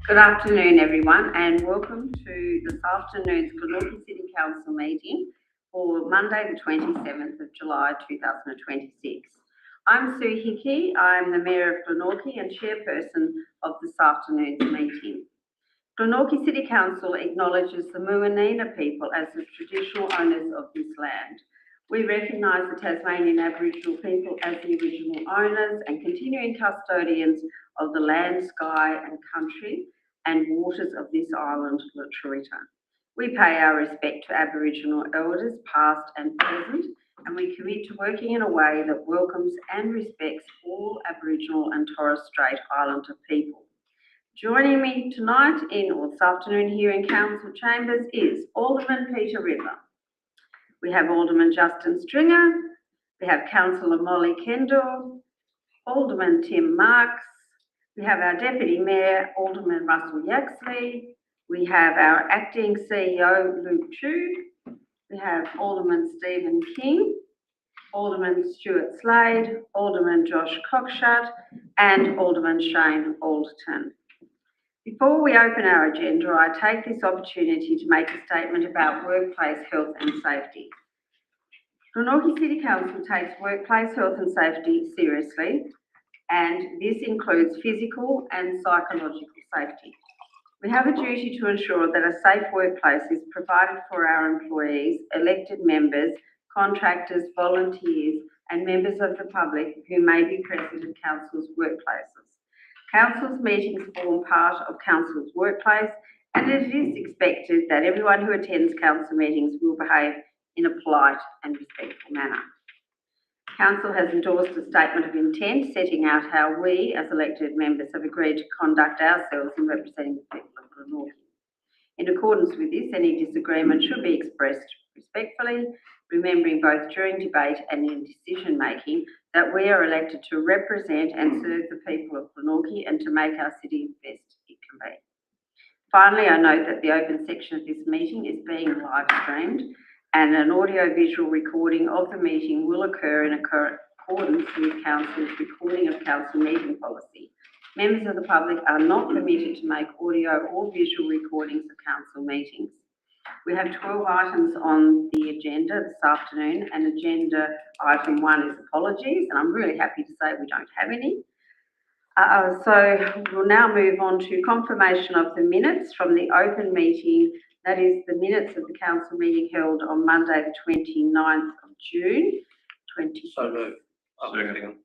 Good afternoon, everyone, and welcome to this afternoon's Glenorchy City Council meeting for Monday, the 27th of July 2026. I'm Sue Hickey. I'm the Mayor of Glenorchy and Chairperson of this afternoon's meeting. Glenorchy City Council acknowledges the Muwinina people as the traditional owners of this land. We recognise the Tasmanian Aboriginal people as the original owners and continuing custodians of the land, sky and country and waters of this island, La Truita. We pay our respect to Aboriginal elders, past and present, and we commit to working in a way that welcomes and respects all Aboriginal and Torres Strait Islander people. Joining me tonight or this afternoon here in Council Chambers is Alderman Peter River. We have Alderman Justin Stringer. We have Councillor Molly Kendall, Alderman Tim Marks. We have our Deputy Mayor, Alderman Russell Yaxley. We have our Acting CEO, Luke Chu. We have Alderman Stephen King, Alderman Stuart Slade, Alderman Josh Cockshut, and Alderman Shane Alderton. Before we open our agenda, I take this opportunity to make a statement about workplace health and safety. Glenorchy City Council takes workplace health and safety seriously, and this includes physical and psychological safety. We have a duty to ensure that a safe workplace is provided for our employees, elected members, contractors, volunteers, and members of the public who may be present at Council's workplaces. Council's meetings form part of Council's workplace, and it is expected that everyone who attends Council meetings will behave in a polite and respectful manner. Council has endorsed a statement of intent setting out how we, as elected members, have agreed to conduct ourselves in representing the people of Glenorchy. In accordance with this, any disagreement should be expressed respectfully, remembering both during debate and in decision making that we are elected to represent and serve the people of Glenorchy and to make our city the best it can be. Finally, I note that the open section of this meeting is being live streamed and an audio-visual recording of the meeting will occur in accordance with Council's recording of Council meeting policy. Members of the public are not permitted to make audio or visual recordings of Council meetings. We have 12 items on the agenda this afternoon, and agenda item 1 is apologies, and I'm really happy to say we don't have any. So we'll now move on to confirmation of the minutes from the open meeting, that is the minutes of the Council meeting held on Monday the 29th of June 2020. So moved.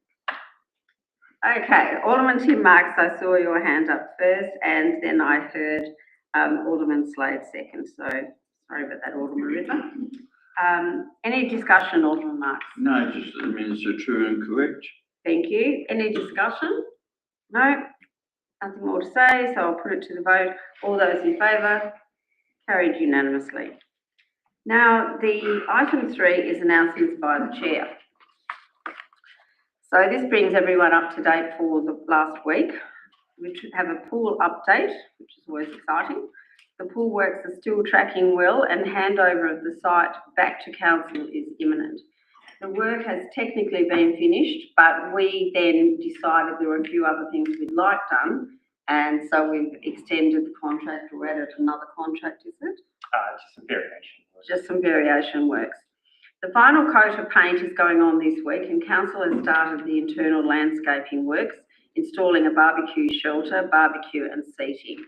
Okay, Alderman Tim Marks, I saw your hand up first, and then I heard Alderman Slade second, so sorry about that, Alderman River. Any discussion, Alderman Marks? No, just the minutes are true and correct. Thank you. Any discussion? No? Nothing more to say, so I'll put it to the vote. All those in favour? Carried unanimously. Now, the item 3 is announcements by the Chair. So this brings everyone up to date for the last week. We should have a pool update, which is always exciting. The pool works are still tracking well and handover of the site back to Council is imminent. The work has technically been finished, but we then decided there were a few other things we'd like done, and so we've extended the contract or added another contract, is it? Just some variation. Just some variation works. The final coat of paint is going on this week, and Council has started the internal landscaping works, installing a barbecue shelter, barbecue and seating.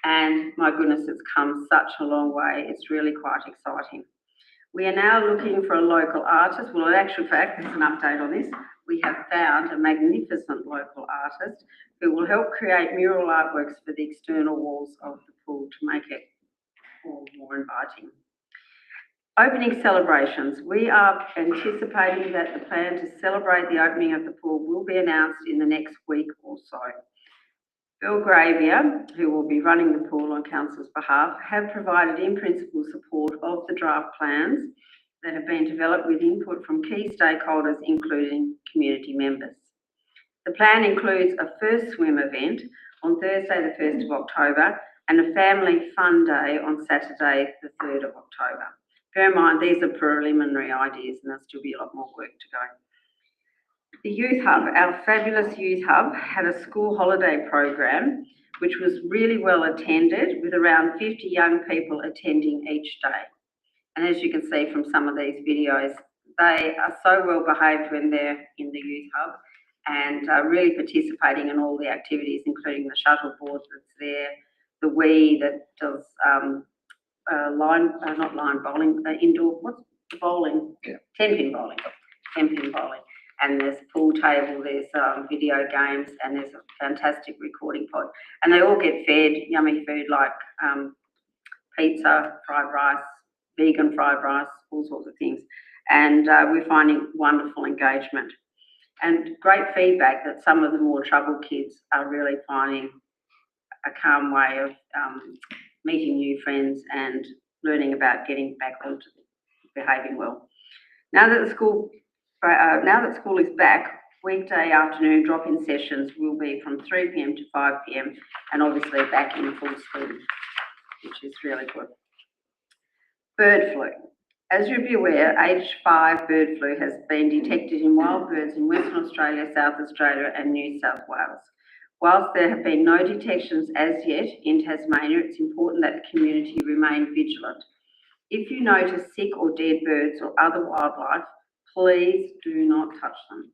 And my goodness, it's come such a long way. It's really quite exciting. We are now looking for a local artist. Well, in actual fact, there's an update on this. We have found a magnificent local artist who will help create mural artworks for the external walls of the pool to make it all more inviting. Opening celebrations. We are anticipating that the plan to celebrate the opening of the pool will be announced in the next week or so. Belgravia, who will be running the pool on Council's behalf, have provided in principle support of the draft plans that have been developed with input from key stakeholders, including community members. The plan includes a first swim event on Thursday the 1st of October and a family fun day on Saturday the 3rd of October. Bear in mind, these are preliminary ideas and there'll still be a lot more work to go. The Youth Hub, our fabulous Youth Hub, had a school holiday program which was really well attended with around 50 young people attending each day. And as you can see from some of these videos, they are so well behaved when they're in the youth hub and really participating in all the activities, including the shuttle board that's there, the Wii that does not line bowling, indoor, what's the bowling? Yeah. 10-pin bowling. 10-pin bowling. And there's pool table, there's video games, and there's a fantastic recording pod. And they all get fed yummy food like pizza, fried rice, vegan fried rice, all sorts of things. And we're finding wonderful engagement and great feedback that some of the more troubled kids are really finding a calm way of meeting new friends and learning about getting back onto behaving well. Now that school is back, weekday afternoon drop-in sessions will be from 3 p.m. to 5 p.m. and obviously back in full swing, which is really good. Bird flu. As you'll be aware, H5 bird flu has been detected in wild birds in Western Australia, South Australia and New South Wales. Whilst there have been no detections as yet in Tasmania, it's important that the community remain vigilant. If you notice sick or dead birds or other wildlife, please do not touch them.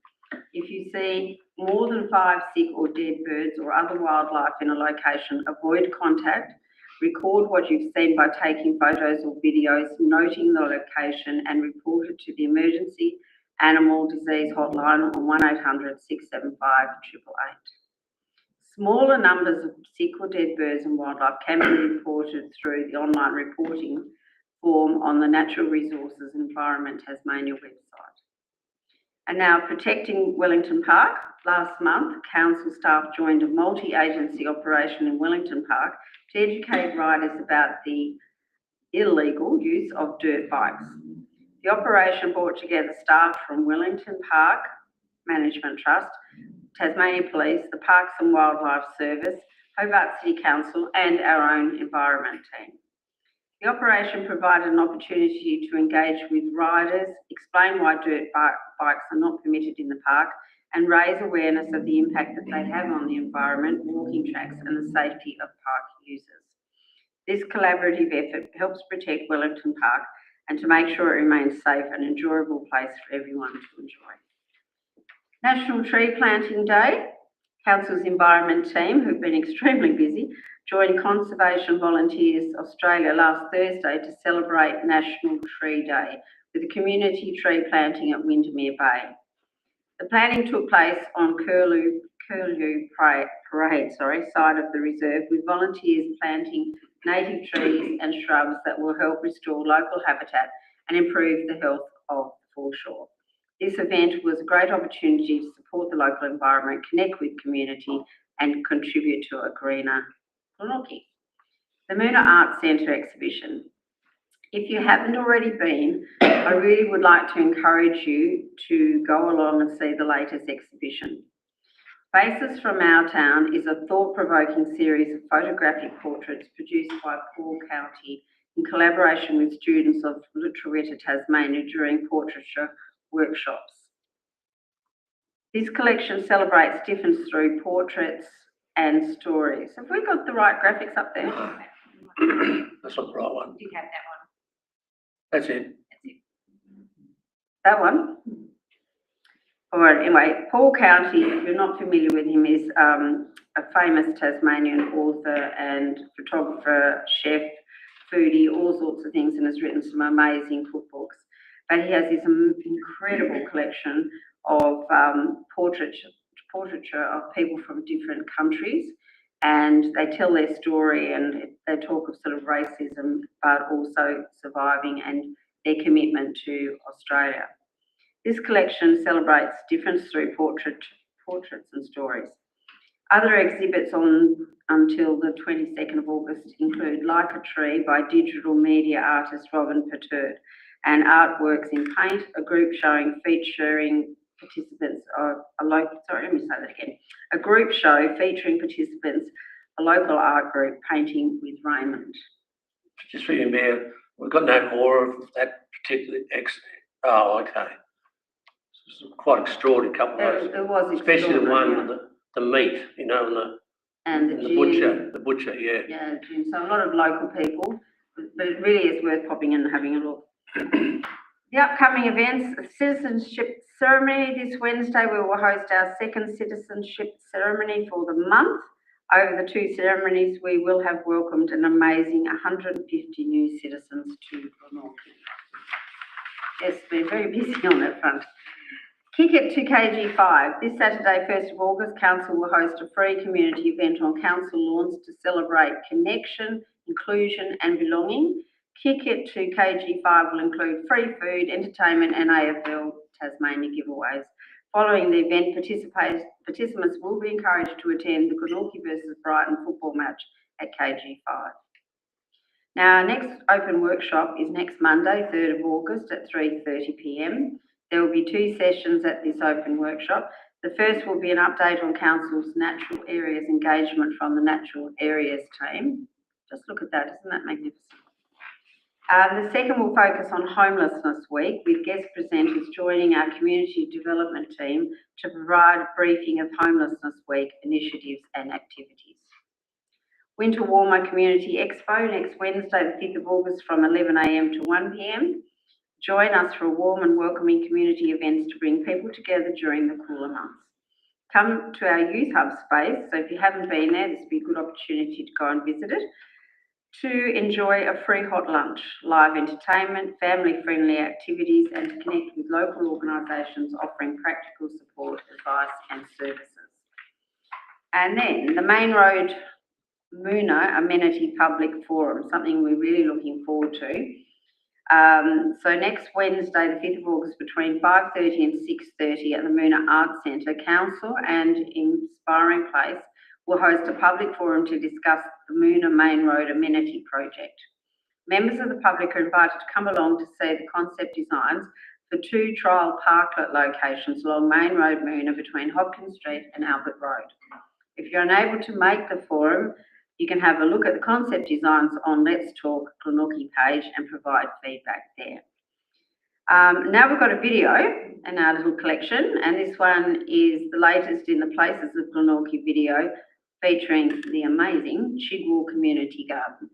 If you see more than 5 sick or dead birds or other wildlife in a location, avoid contact. Record what you've seen by taking photos or videos, noting the location and report it to the Emergency Animal Disease Hotline on 1800 675 888. Smaller numbers of sick or dead birds and wildlife can be reported through the online reporting form on the Natural Resources Environment Tasmania website. And now, protecting Wellington Park. Last month, council staff joined a multi-agency operation in Wellington Park to educate riders about the illegal use of dirt bikes. The operation brought together staff from Wellington Park Management Trust, Tasmania Police, the Parks and Wildlife Service, Hobart City Council and our own environment team. The operation provided an opportunity to engage with riders, explain why dirt bikes are not permitted in the park, and raise awareness of the impact that they have on the environment, walking tracks, and the safety of park users. This collaborative effort helps protect Wellington Park and to make sure it remains safe and enjoyable place for everyone to enjoy. National Tree Planting Day. Council's environment team, who've been extremely busy, joined Conservation Volunteers Australia last Thursday to celebrate National Tree Day with a community tree planting at Windermere Bay. The planting took place on Curlew Parade side of the reserve, with volunteers planting native trees and shrubs that will help restore local habitat and improve the health of the foreshore. This event was a great opportunity to support the local environment, connect with community and contribute to a greener Glenorchy. The Moona Arts Centre exhibition. If you haven't already been, I really would like to encourage you to go along and see the latest exhibition. Faces from Our Town is a thought-provoking series of photographic portraits produced by Paul County in collaboration with students of Glenorchy, Tasmania during portraiture workshops. This collection celebrates difference through portraits and stories. Have we got the right graphics up there? That's not the right one. You have that one. That's it. That one? All right, anyway, Paul County, if you're not familiar with him, is a famous Tasmanian author and photographer, chef, foodie, all sorts of things, and has written some amazing cookbooks. But he has this incredible collection of portraiture of people from different countries, and they tell their story and they talk of sort of racism, but also surviving and their commitment to Australia. This collection celebrates difference through portraits and stories. Other exhibits on until the 22nd of August include Like a Tree by digital media artist Robin Perturd, and artworks in paint, a group showing featuring participants of a group show featuring participants, a local art group painting with Raymond. Just for you, Mayor, we've got no more of that particular Oh, okay. It's quite extraordinary couple of those. It was especially the one extraordinary. with the meat, you know, and and the The gym. butcher, yeah. Yeah, the gym. So a lot of local people, but it really is worth popping in and having a look. The upcoming events, a citizenship ceremony this Wednesday. We will host our second citizenship ceremony for the month. Over the two ceremonies, we will have welcomed an amazing 150 new citizens to Glenorchy. Yes, we're very busy on that front. Kick It to KG5. This Saturday, 1st of August, Council will host a free community event on council lawns to celebrate connection, inclusion and belonging. Kick It to KG5 will include free food, entertainment and AFL Tasmania giveaways. Following the event, participants will be encouraged to attend the Glenorchy versus Brighton football match at KG5. Now, our next open workshop is next Monday, 3rd of August at 3:30 p.m. There will be two sessions at this open workshop. The first will be an update on Council's natural areas engagement from the natural areas team. Just look at that, isn't that magnificent? The second will focus on Homelessness Week with guest presenters joining our community development team to provide a briefing of Homelessness Week initiatives and activities. Winter Warmer Community Expo next Wednesday, the 5th of August from 11 a.m. to 1 p.m. Join us for a warm and welcoming community events to bring people together during the cooler months. Come to our Youth Hub space, so if you haven't been there, this would be a good opportunity to go and visit it, to enjoy a free hot lunch, live entertainment, family-friendly activities and to connect with local organisations offering practical support, advice and services. And then the Main Road Moona Amenity Public Forum, something we're really looking forward to. So next Wednesday, the 5th of August, between 5:30 and 6:30 at the Moona Arts Centre, Council and Inspiring Place will host a public forum to discuss the Moona Main Road Amenity Project. Members of the public are invited to come along to see the concept designs for two trial parklet locations along Main Road Moona between Hopkins Street and Albert Road. If you're unable to make the forum, you can have a look at the concept designs on Let's Talk Glenorchy page and provide feedback there. Now we've got a video in our little collection, and this one is the latest in the Places of Glenorchy video featuring the amazing Chigwell Community Garden.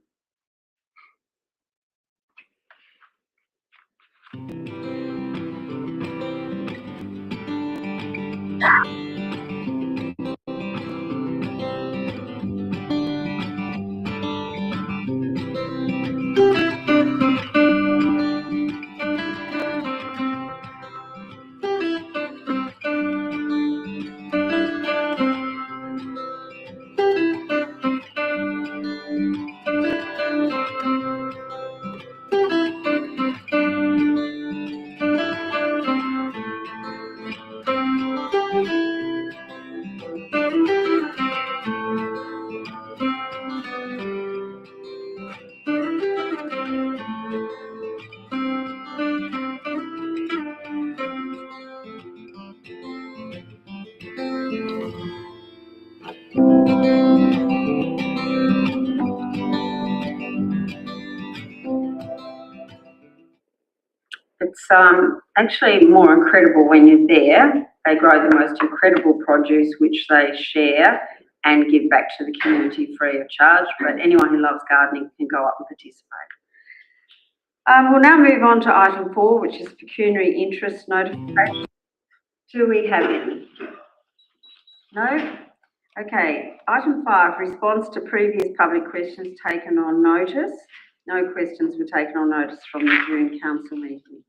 It's actually more incredible when you're there. They grow the most incredible produce which they share and give back to the community free of charge. But anyone who loves gardening can go up and participate. We'll now move on to item 4, which is pecuniary interest notification. Do we have any? No? Okay. Item 5, response to previous public questions taken on notice. No questions were taken on notice from the June council meeting.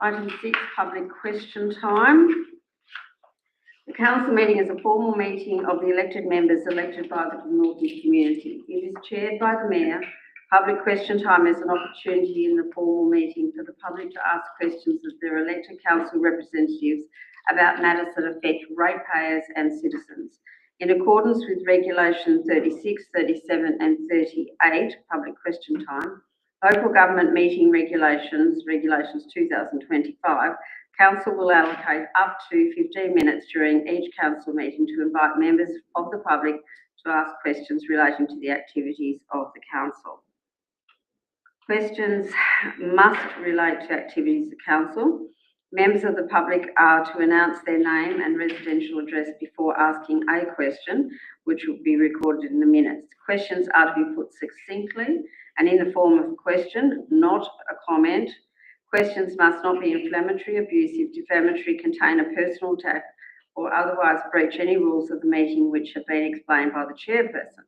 Item 6, public question time. The council meeting is a formal meeting of the elected members elected by the Glenorchy community. It is chaired by the Mayor. Public question time is an opportunity in the formal meeting for the public to ask questions of their elected council representatives about matters that affect ratepayers and citizens. In accordance with Regulation 36, 37 and 38, public question time, Local Government Meeting Regulations 2025, Council will allocate up to 15 minutes during each council meeting to invite members of the public to ask questions relating to the activities of the council. Questions must relate to activities of council. Members of the public are to announce their name and residential address before asking a question, which will be recorded in the minutes. Questions are to be put succinctly and in the form of a question, not a comment. Questions must not be inflammatory, abusive, defamatory, contain a personal attack, or otherwise breach any rules of the meeting which have been explained by the chairperson.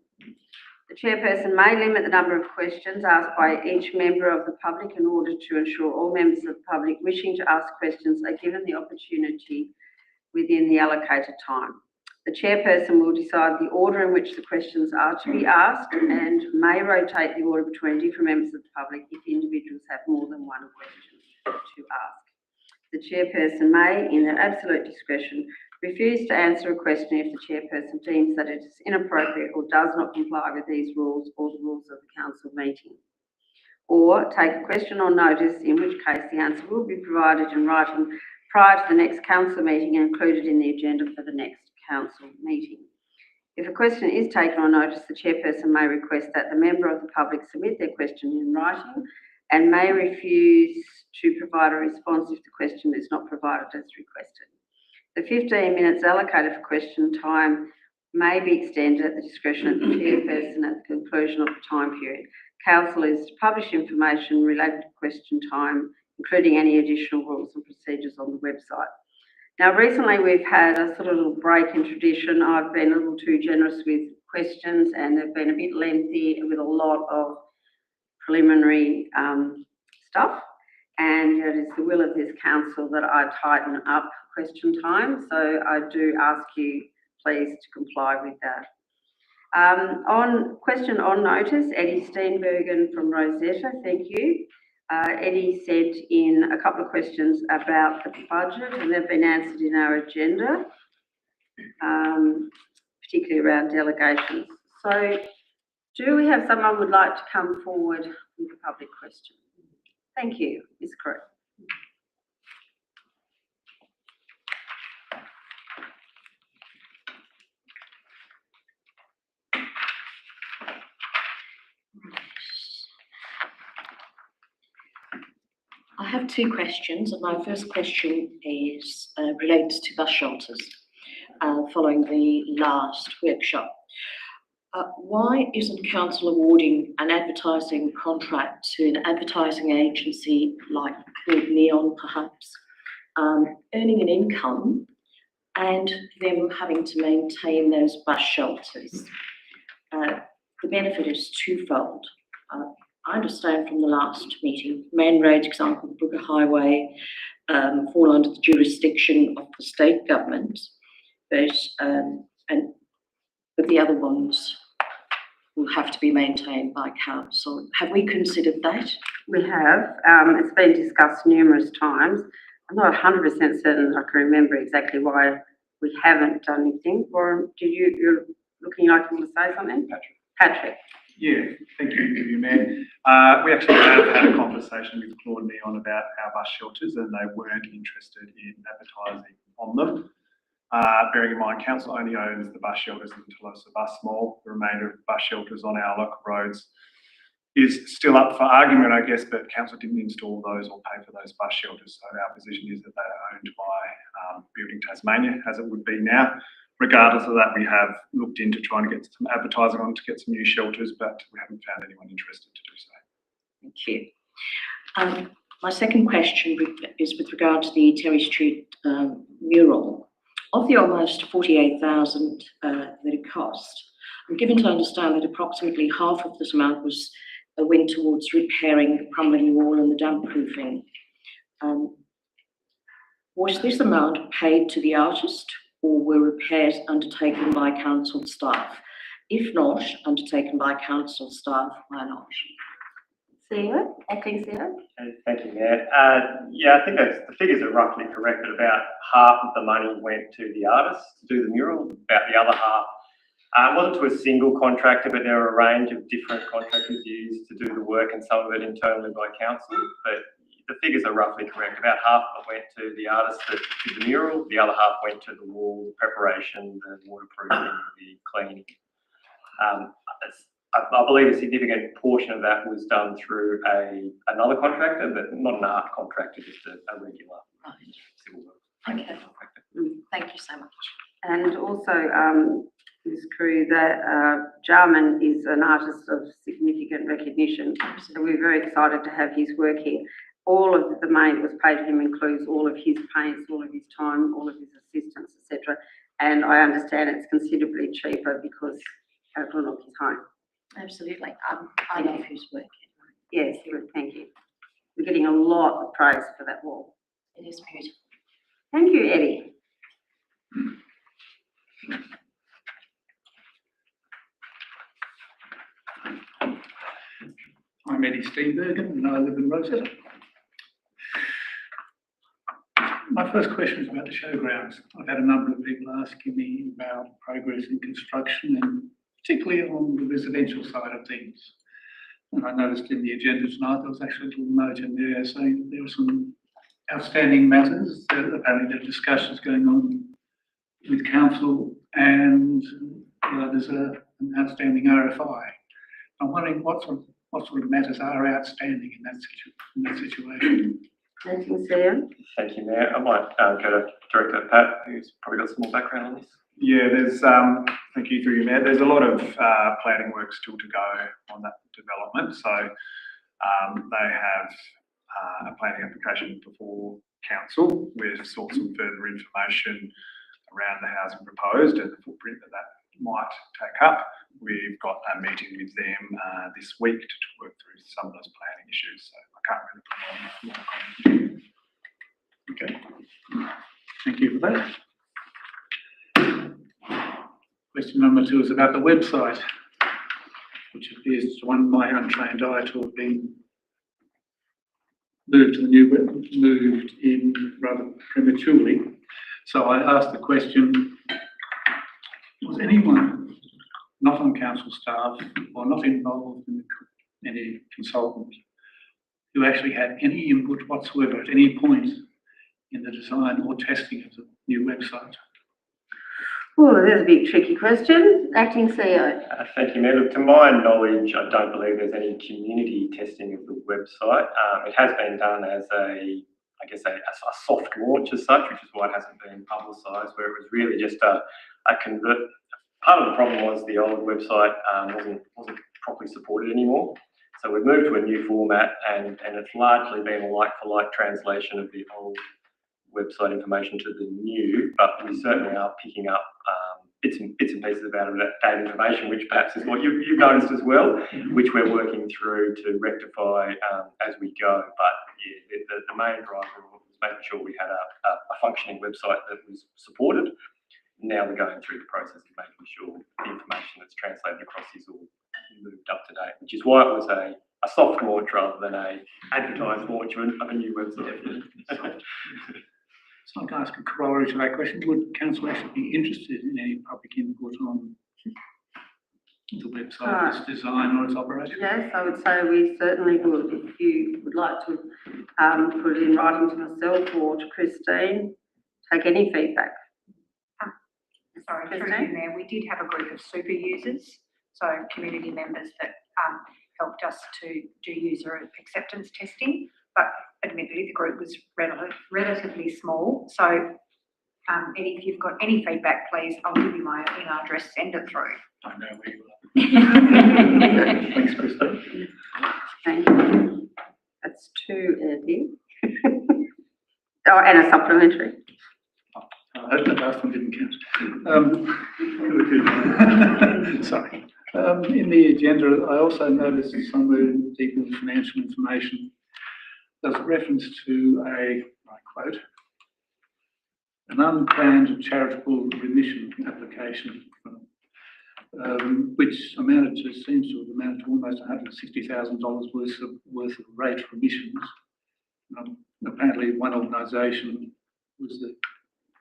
The chairperson may limit the number of questions asked by each member of the public in order to ensure all members of the public wishing to ask questions are given the opportunity within the allocated time. The chairperson will decide the order in which the questions are to be asked and may rotate the order between different members of the public if individuals have more than one question to ask. The chairperson may, in their absolute discretion, refuse to answer a question if the chairperson deems that it is inappropriate or does not comply with these rules or the rules of the council meeting. Or take a question on notice, in which case the answer will be provided in writing prior to the next council meeting and included in the agenda for the next council meeting. If a question is taken on notice, the chairperson may request that the member of the public submit their question in writing and may refuse to provide a response if the question is not provided as requested. The 15 minutes allocated for question time may be extended at the discretion of the chairperson at the conclusion of the time period. Council is to publish information related to question time, including any additional rules and procedures on the website. Now, recently we've had a sort of little break in tradition. I've been a little too generous with questions and they've been a bit lengthy with a lot of preliminary stuff. And it is the will of this council that I tighten up question time. So I do ask you please to comply with that. On question on notice, Eddie Steenbergen from Rosetta, thank you. Eddie sent in a couple of questions about the budget and they've been answered in our agenda, particularly around delegations. So do we have someone who would like to come forward with a public question? Thank you, Ms. Crowe. I have two questions, and my first question is relates to bus shelters following the last workshop. Why isn't council awarding an advertising contract to an advertising agency like Neon, perhaps, earning an income and them having to maintain those bus shelters? The benefit is twofold. I understand from the last meeting, main roads, example, Brooker Highway, fall under the jurisdiction of the state government, but the other ones will have to be maintained by council. Have we considered that? We have. It's been discussed numerous times. I'm not 100% certain I can remember exactly why we haven't done anything. Warren, you're looking like you want to say something? Patrick. Yeah, thank you, Mayor. We actually have had a conversation with Claude Neon about our bus shelters and they weren't interested in advertising on them. Bearing in mind, council only owns the bus shelters in Tolosa Bus Mall. The remainder of bus shelters on our local roads is still up for argument, I guess, but council didn't install those or pay for those bus shelters. So our position is that they are owned by Building Tasmania, as it would be now. Regardless of that, we have looked into trying to get some advertising on to get some new shelters, but we haven't found anyone interested to do so. Thank you. My second question is with regard to the Terry Street mural. Of the almost 48,000 that it cost, I'm given to understand that approximately half of this amount went towards repairing the crumbling wall and the damp proofing. Was this amount paid to the artist, or were repairs undertaken by council staff? If not undertaken by council staff, why not? CEO, acting CEO. Thank you, Mayor. Yeah, I think the figures are roughly correct, that about half of the money went to the artist to do the mural, about the other half wasn't to a single contractor, but there were a range of different contractors used to do the work, and some of it internally by council. But the figures are roughly correct. About half of it went to the artist that did the mural, the other half went to the wall preparation, the waterproofing, the cleaning. I believe a significant portion of that was done through another contractor, but not an art contractor, just a regular Right. civil work Okay. contractor. Thank you so much. And also, Ms. Crew, that Jarman is an artist of significant recognition. So we're very excited to have his work here. All of the money that was paid to him includes all of his paints, all of his time, all of his assistants, etc. And I understand it's considerably cheaper because Glenorchy is home. Absolutely. I love his work. Yes, good, thank you. We're getting a lot of praise for that wall. It is beautiful. Thank you, Eddie. I'm Eddie Steenbergen and I live in Rosetta. My first question is about the showgrounds. I've had a number of people asking me about progress in construction and particularly on the residential side of things. And I noticed in the agenda tonight there was actually a little note in there saying that there are some outstanding matters. Apparently there are discussions going on with council and there's an outstanding RFI. I'm wondering what sort of matters are outstanding in that situation. Thank you, Sam. Thank you, Mayor. I might go to Director Pat, who's probably got some more background on this. Yeah, there's, thank you through you, Mayor. There's a lot of planning work still to go on that development. So they have a planning application before council. We've sought some further information around the housing proposed and the footprint that might take up. We've got a meeting with them this week to work through some of those planning issues. So I can't really put on more comment. Okay, thank you for that. Question number 2 is about the website, which appears to my untrained eye to have been moved in rather prematurely. So I asked the question, was anyone not on council staff or not involved in any consultant who actually had any input whatsoever at any point in the design or testing of the new website? Oh, that's a big tricky question. Acting CEO. Thank you, Mayor. Look, to my knowledge, I don't believe there's any community testing of the website. It has been done as a soft launch as such, which is why it hasn't been publicised, where it was really just a convert. Part of the problem was the old website wasn't properly supported anymore. So we've moved to a new format and it's largely been a like-for-like translation of the old website information to the new, but we certainly are picking up bits and pieces of out-of-date information, which perhaps is what you've noticed as well, which we're working through to rectify as we go. But yeah, the main driver was making sure we had a functioning website that was supported. Now we're going through the process of making sure the information that's translated across is all moved up to date, which is why it was a soft launch rather than a advertised launch of a new website. So I can ask a corollary to that question. Would council actually be interested in any public input on the website, its design or its operation? Yes, I would say we certainly would. If you would like to put it in writing to myself or to Christine, take any feedback. Sorry, through you, Mayor, we did have a group of super users, so community members that helped us to do user acceptance testing, but admittedly the group was relatively small. So Eddie, if you've got any feedback, please, I'll give you my email address, send it through. I know where you are. Thanks, Christine. Thank you. That's 2, Eddie. Oh, and a supplementary. I hope that last one didn't count. Sorry. In the agenda, I also noticed somewhere in the Deacon's financial information, there's a reference to I quote, an unplanned charitable remission application, which seems to have amounted to almost $160,000 worth of rate remissions. Apparently one organisation was the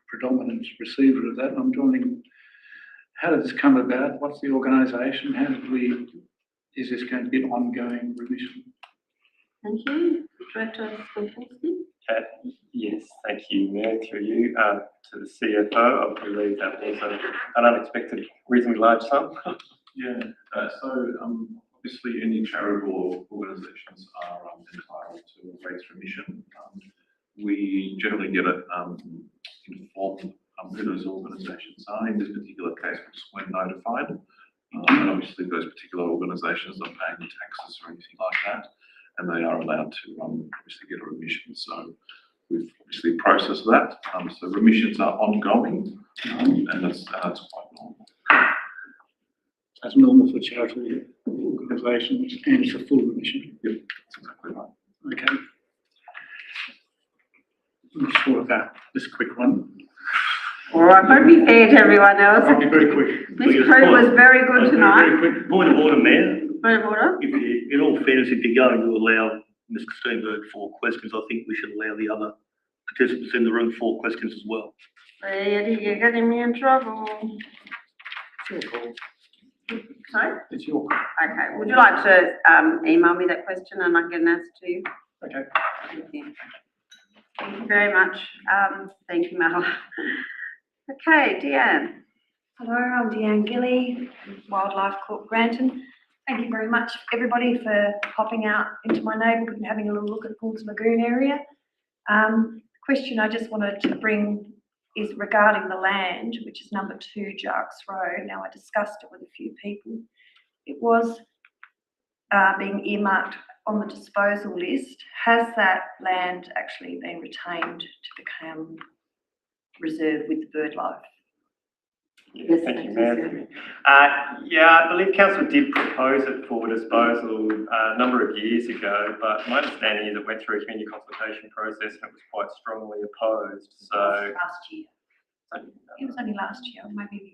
predominant receiver of that. And I'm wondering, how did this come about? What's the organisation? Is this going to be an ongoing remission? Thank you. Director Skolkowski. Yes, thank you, Mayor, through you to the CFO. I believe that was an unexpected, reasonably large sum. Yeah, obviously any charitable organisations are entitled to a rates remission. We generally get it informed who those organisations are. In this particular case, we're notified. And obviously those particular organisations are paying taxes or anything like that, and they are allowed to obviously get a remission. So we've obviously processed that. So remissions are ongoing, and that's quite normal. That's normal for charitable organisations and it's a full remission. Yep, that's exactly right. Okay. I'm sure of that. Just a quick one. All right, but be fair to everyone else. I'll be very quick. This crew was very good tonight. Very quick, point of order, Mayor. Point of order. If you, in all fairness, if you're going to allow Mr. Steenberg 4 questions, I think we should allow the other participants in the room 4 questions as well. Eddie, you're getting me in trouble. It's your call. Sorry? It's your call. Okay, would you like to email me that question and I can get an answer to you? Okay. Thank you. Thank you very much. Thank you, Mel. Okay, Deanne. Hello, I'm Deanne Gilly, Wildlife Corp Granton. Thank you very much, everybody, for popping out into my neighbourhood and having a little look at Pools Lagoon area. The question I just wanted to bring is regarding the land, which is number 2 Jarks Road. Now, I discussed it with a few people. It was being earmarked on the disposal list. Has that land actually been retained to become reserved with BirdLife? Yes, Thank you, Mayor. Yeah, I believe council did propose it for disposal a number of years ago, but my understanding is it went through a community consultation process and it was quite strongly opposed. So Last year. It was only last year, maybe.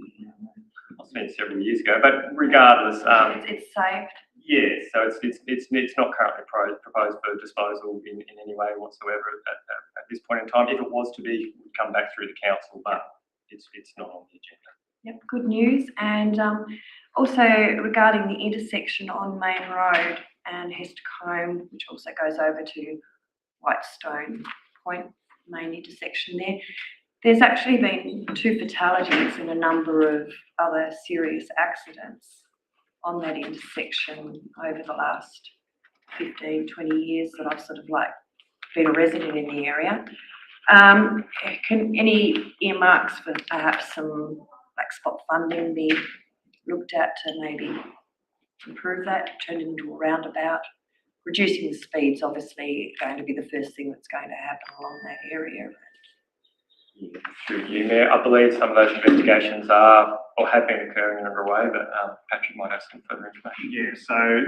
it must have been several years ago. But regardless, It's saved. yeah. So it's not currently proposed for disposal in any way whatsoever at this point in time. If it was to be, it would come back through the council, but it's not on the agenda. Yep, good news. And also regarding the intersection on Main Road and Hester Combe, which also goes over to Whitestone Point, main intersection there. There's actually been 2 fatalities and a number of other serious accidents on that intersection over the last 15, 20 years that I've sort of like been a resident in the area. Can any earmarks for perhaps some like spot funding be looked at to maybe improve that, turn it into a roundabout? Reducing the speed's obviously going to be the first thing that's going to happen along that area. Through you, Mayor. I believe some of those investigations are or have been occurring in a way, but Patrick might have some further information. Yeah, so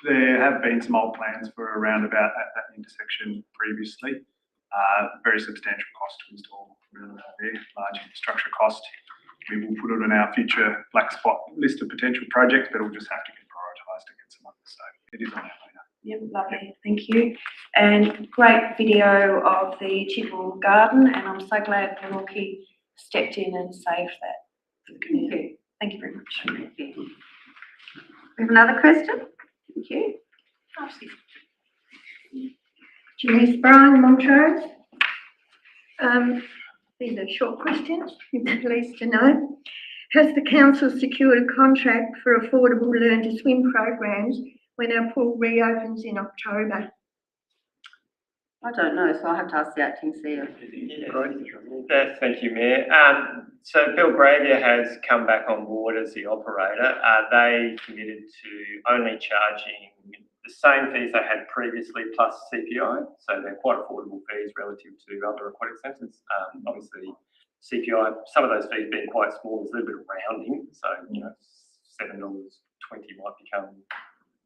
there have been some old plans for a roundabout at that intersection previously. Very substantial cost to install a roundabout there, large infrastructure cost. We will put it on our future black spot list of potential projects, but it'll just have to get prioritised against some others. So it is on our radar. Yep, lovely, thank you. And great video of the Chippewa Garden, and I'm so glad Glenorchy stepped in and saved that for the community. Thank you very much. Thank you. We have another question? Thank you. Janice Bryan, Montrose. These are short questions, you'd be pleased to know. Has the council secured a contract for affordable learn to swim programs when our pool reopens in October? I don't know, so I'll have to ask the acting CEO. Thank you, Mayor. So Belgravia has come back on board as the operator. They committed to only charging the same fees they had previously plus CPI. So they're quite affordable fees relative to other aquatic centres. Obviously, CPI, some of those fees being quite small, there's a little bit of rounding. So, you know, $7.20 might become,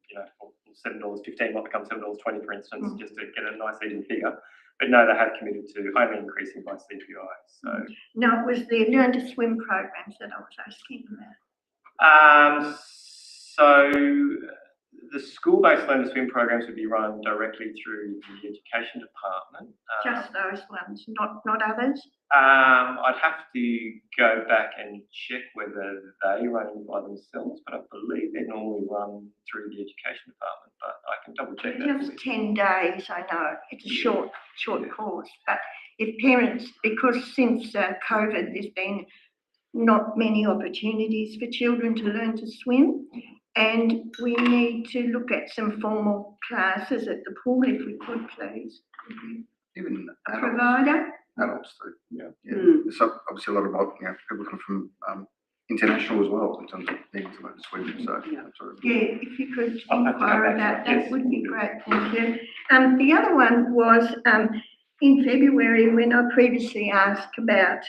you know, or $7.15 might become $7.20, for instance, just to get a nice even figure. But no, they have committed to only increasing by CPI. So No, it was the learn to swim programs that I was asking about. So the school-based learn to swim programs would be run directly through the education department. Just those ones, not others? I'd have to go back and check whether they run it by themselves, but I believe they're normally run through the education department, but I can double check that. Just 10 days, I know, it's a short course, but if parents, because since COVID there's been not many opportunities for children to learn to swim. And we need to look at some formal classes at the pool if we could, please. Even A adults, provider? adults too. Yeah. There's obviously a lot of, people come from, international as well in terms of being to learn to swim, so. Yeah. sort of- Yeah, if you could I'll have to come inquire back to about that, that, yes. would be great, thank you. The other one was, in February, when I previously asked about,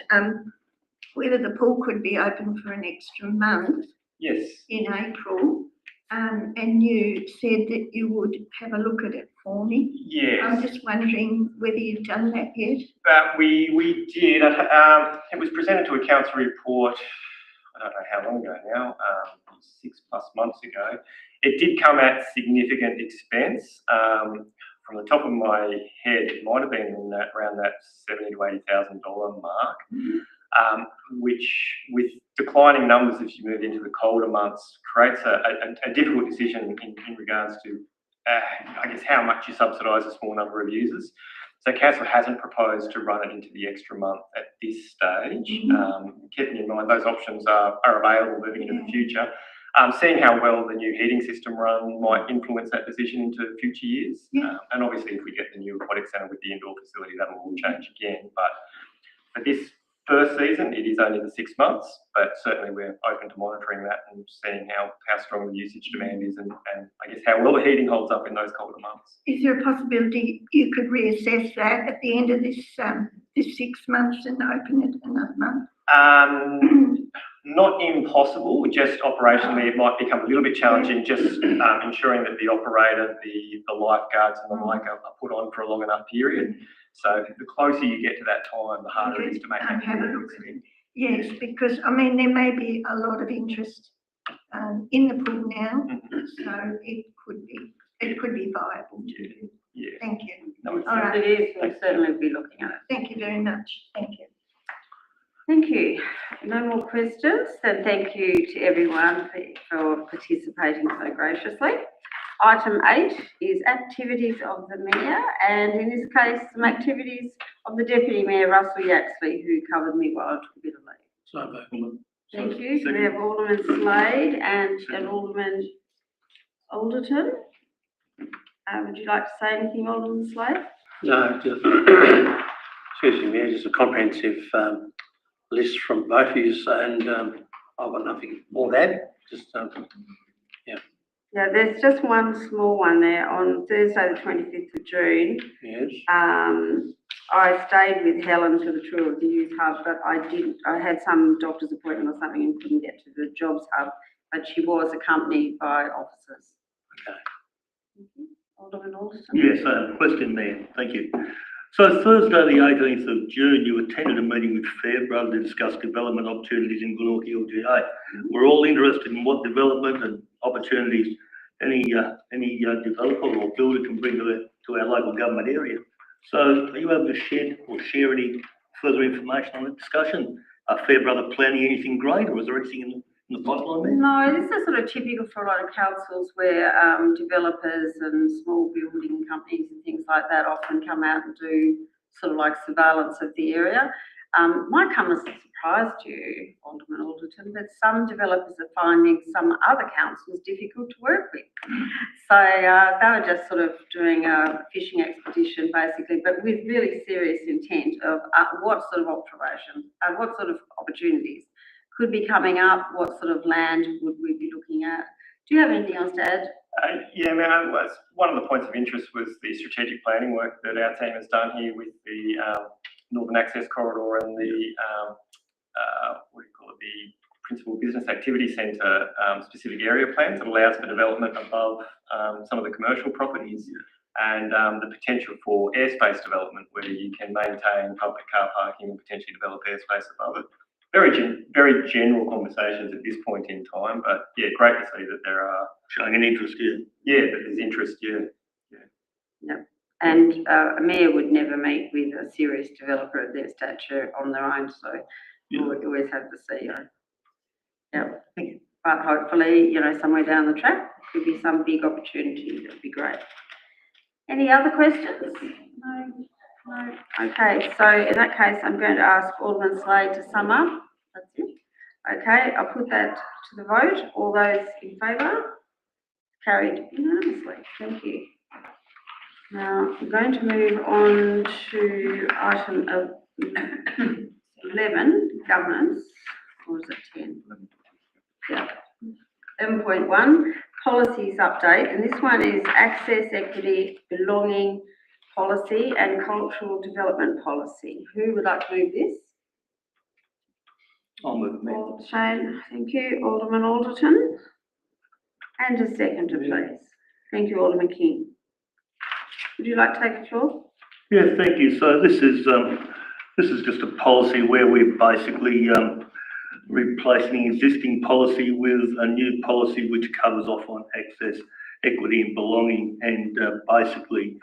whether the pool could be open for an extra month Yes. in April, and you said that you would have a look at it for me. Yes. I'm just wondering whether you've done that yet. We did. It was presented to a council report, I don't know how long ago now, 6+ months ago. It did come at significant expense. From the top of my head, it might have been in that, around that $70,000 to $80,000 mark, which with declining numbers as you move into the colder months creates a difficult decision in regards to, I guess, how much you subsidise a small number of users. So council hasn't proposed to run it into the extra month at this stage. Keeping in mind those options are available moving into the future. Seeing how well the new heating system run might influence that decision into future years. And obviously if we get the new aquatic centre with the indoor facility, that will all change again. But for this first season, it is only the 6 months, but certainly we're open to monitoring that and seeing how strong the usage demand is and I guess how well the heating holds up in those colder months. Is there a possibility you could reassess that at the end of this 6 months and open it another month? Not impossible, just operationally it might become a little bit challenging, just ensuring that the operator, the lifeguards and the like are put on for a long enough period. So the closer you get to that time, the harder it is to make that have a look at it. Yes, because I mean there may be a lot of interest in the pool now, so it could be viable. Yeah. Thank you. No, All right. It is, we'll certainly be looking at it. Thank you very much. Thank you. Thank you. No more questions, then thank you to everyone for participating so graciously. Item 8 is activities of the Mayor, and in this case, some activities of the Deputy Mayor, Russell Yaxley, who covered me while I took a bit of leave. So, Thank you. So we have Alderman Slade and Alderman Alderton. Would you like to say anything, Alderman Slade? no, just, excuse me, Mayor, just a comprehensive list from both of you, and I've got nothing more to add. Just, Yeah, there's just one small one there on Thursday, the 25th of June. yes. I stayed with Helen for the tour of the youth hub, but I had some doctor's appointment or something and couldn't get to the jobs hub, but she was accompanied by officers. Okay. Alderman Alderton? Yes, question there, thank you. So Thursday, the 18th of June, you attended a meeting with Fairbrother to discuss development opportunities in Glenorchy LGA. We're all interested in what development and opportunities any developer or builder can bring to our local government area. So are you able to shed or share any further information on the discussion? Are Fairbrother planning anything great, or is there anything in the pipeline there? No, this is sort of typical for a lot of councils where developers and small building companies and things like that often come out and do sort of like surveillance of the area. Might come as a surprise to you, Alderman Alderton, but some developers are finding some other councils difficult to work with. So they were just sort of doing a fishing expedition basically, but with really serious intent of what sort of what sort of opportunities could be coming up, what sort of land would we be looking at? Do you have anything else to add? Yeah, one of the points of interest was the strategic planning work that our team has done here with the Northern Access Corridor and the the Principal Business Activity Centre specific area plans that allows for development above some of the commercial properties, and the potential for airspace development where you can maintain public car parking and potentially develop airspace above it. Very general conversations at this point in time, but yeah, great to see that there are Showing an interest here. Yeah, that there's interest. Yeah. And a mayor would never meet with a serious developer of their stature on their own, so you always have the CEO. Yeah. But hopefully, somewhere down the track could be some big opportunity. That would be great. Any other questions? No. No. Okay. So in that case, I'm going to ask Alderman Slade to sum up. That's it. Okay, I'll put that to the vote. All those in favour? Carried unanimously. Thank you. Now, we're going to move on to item 11, governance, or is it 10? Yeah. 11.1, policies update, and this one is access, equity, belonging policy and cultural development policy. Who would like to move this? I'll move it. Shane, thank you. Alderman Alderton. And a seconder, please. Thank you, Alderman King. Would you like to take the floor? Yeah, thank you. So this is just a policy where we're basically replacing existing policy with a new policy which covers off on access, equity and belonging, and basically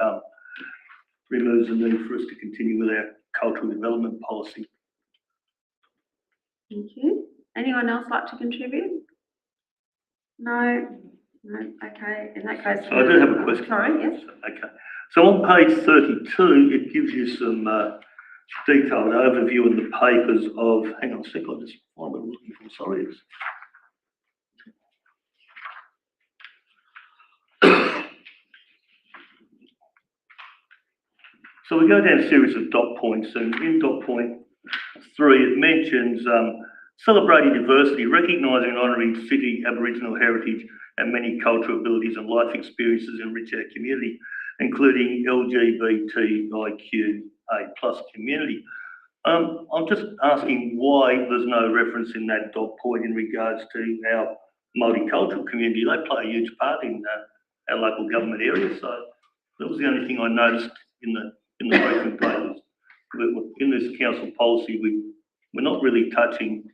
removes the need for us to continue with our cultural development policy. Thank you. Anyone else like to contribute? No? No, okay. In that case... So I do have a question. Sorry, yes? Okay. So on page 32, it gives you some detailed overview in the papers of, hang on a second, I'll just find what I'm looking for, sorry. So we go down a series of dot points, and in dot point 3, it mentions celebrating diversity, recognising and honouring city Aboriginal heritage and many cultural abilities and life experiences enrich our community, including LGBTIQA+ community. I'm just asking why there's no reference in that dot point in regards to our multicultural community. They play a huge part in our local government area, so that was the only thing I noticed in the briefing papers. In this council policy, we're not really touching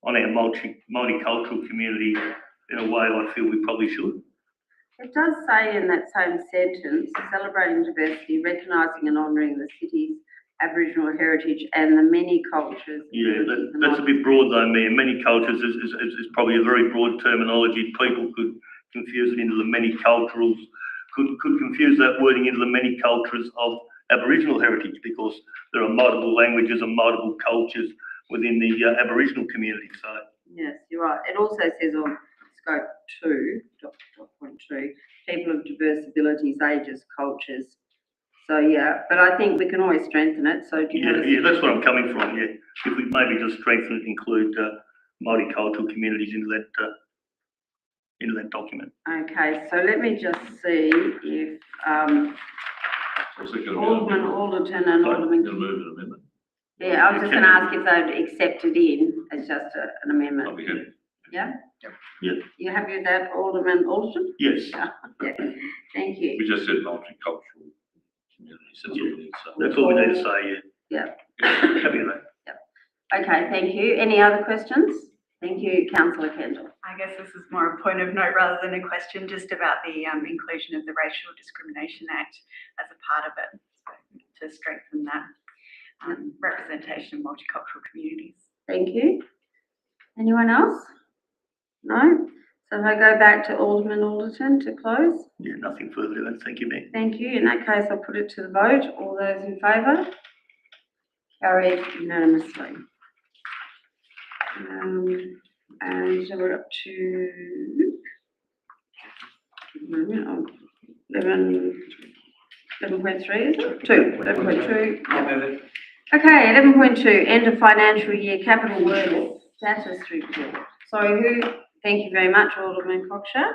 on our multicultural community in a way I feel we probably should. It does say in that same sentence, celebrating diversity, recognising and honouring the city's Aboriginal heritage and the many cultures. Yeah, that's a bit broad though, Mayor. Many cultures is probably a very broad terminology. People could confuse it into the many culturals, could confuse that wording into the many cultures of Aboriginal heritage, because there are multiple languages and multiple cultures within the Aboriginal community. So yes, you're right. It also says on scope 2, dot point 2, people of diverse abilities, ages, cultures. So yeah, but I think we can always strengthen it. So do you yeah, that's where I'm coming from. Yeah, if we maybe just strengthen it, include multicultural communities into that document. Okay, so let me just see if Alderman Alderton and Alderman. Going to move an amendment. Yeah, I was just going to ask if they'd accept it in as just an amendment. I'll be happy. Yeah? Yeah. You happy with that, Alderman Alderton? Yes. Yeah. Thank you. We just said multicultural communities. That's all we need to say. That's all we need to say. Yeah. Happy with that. Yeah. Okay, thank you. Any other questions? Thank you, Councillor Kendall. I guess this is more a point of note rather than a question, just about the inclusion of the Racial Discrimination Act as a part of it, so to strengthen that representation of multicultural communities. Thank you. Anyone else? No? So if I go back to Alderman Alderton to close. Yeah, nothing further than thank you, Mayor. Thank you. In that case, I'll put it to the vote. All those in favour? Carried unanimously. And so we're up to 11.3, is it? 11.2. I'll move it. Okay, 11.2, end of financial year capital works status report. So thank you very much, Alderman Cocksher.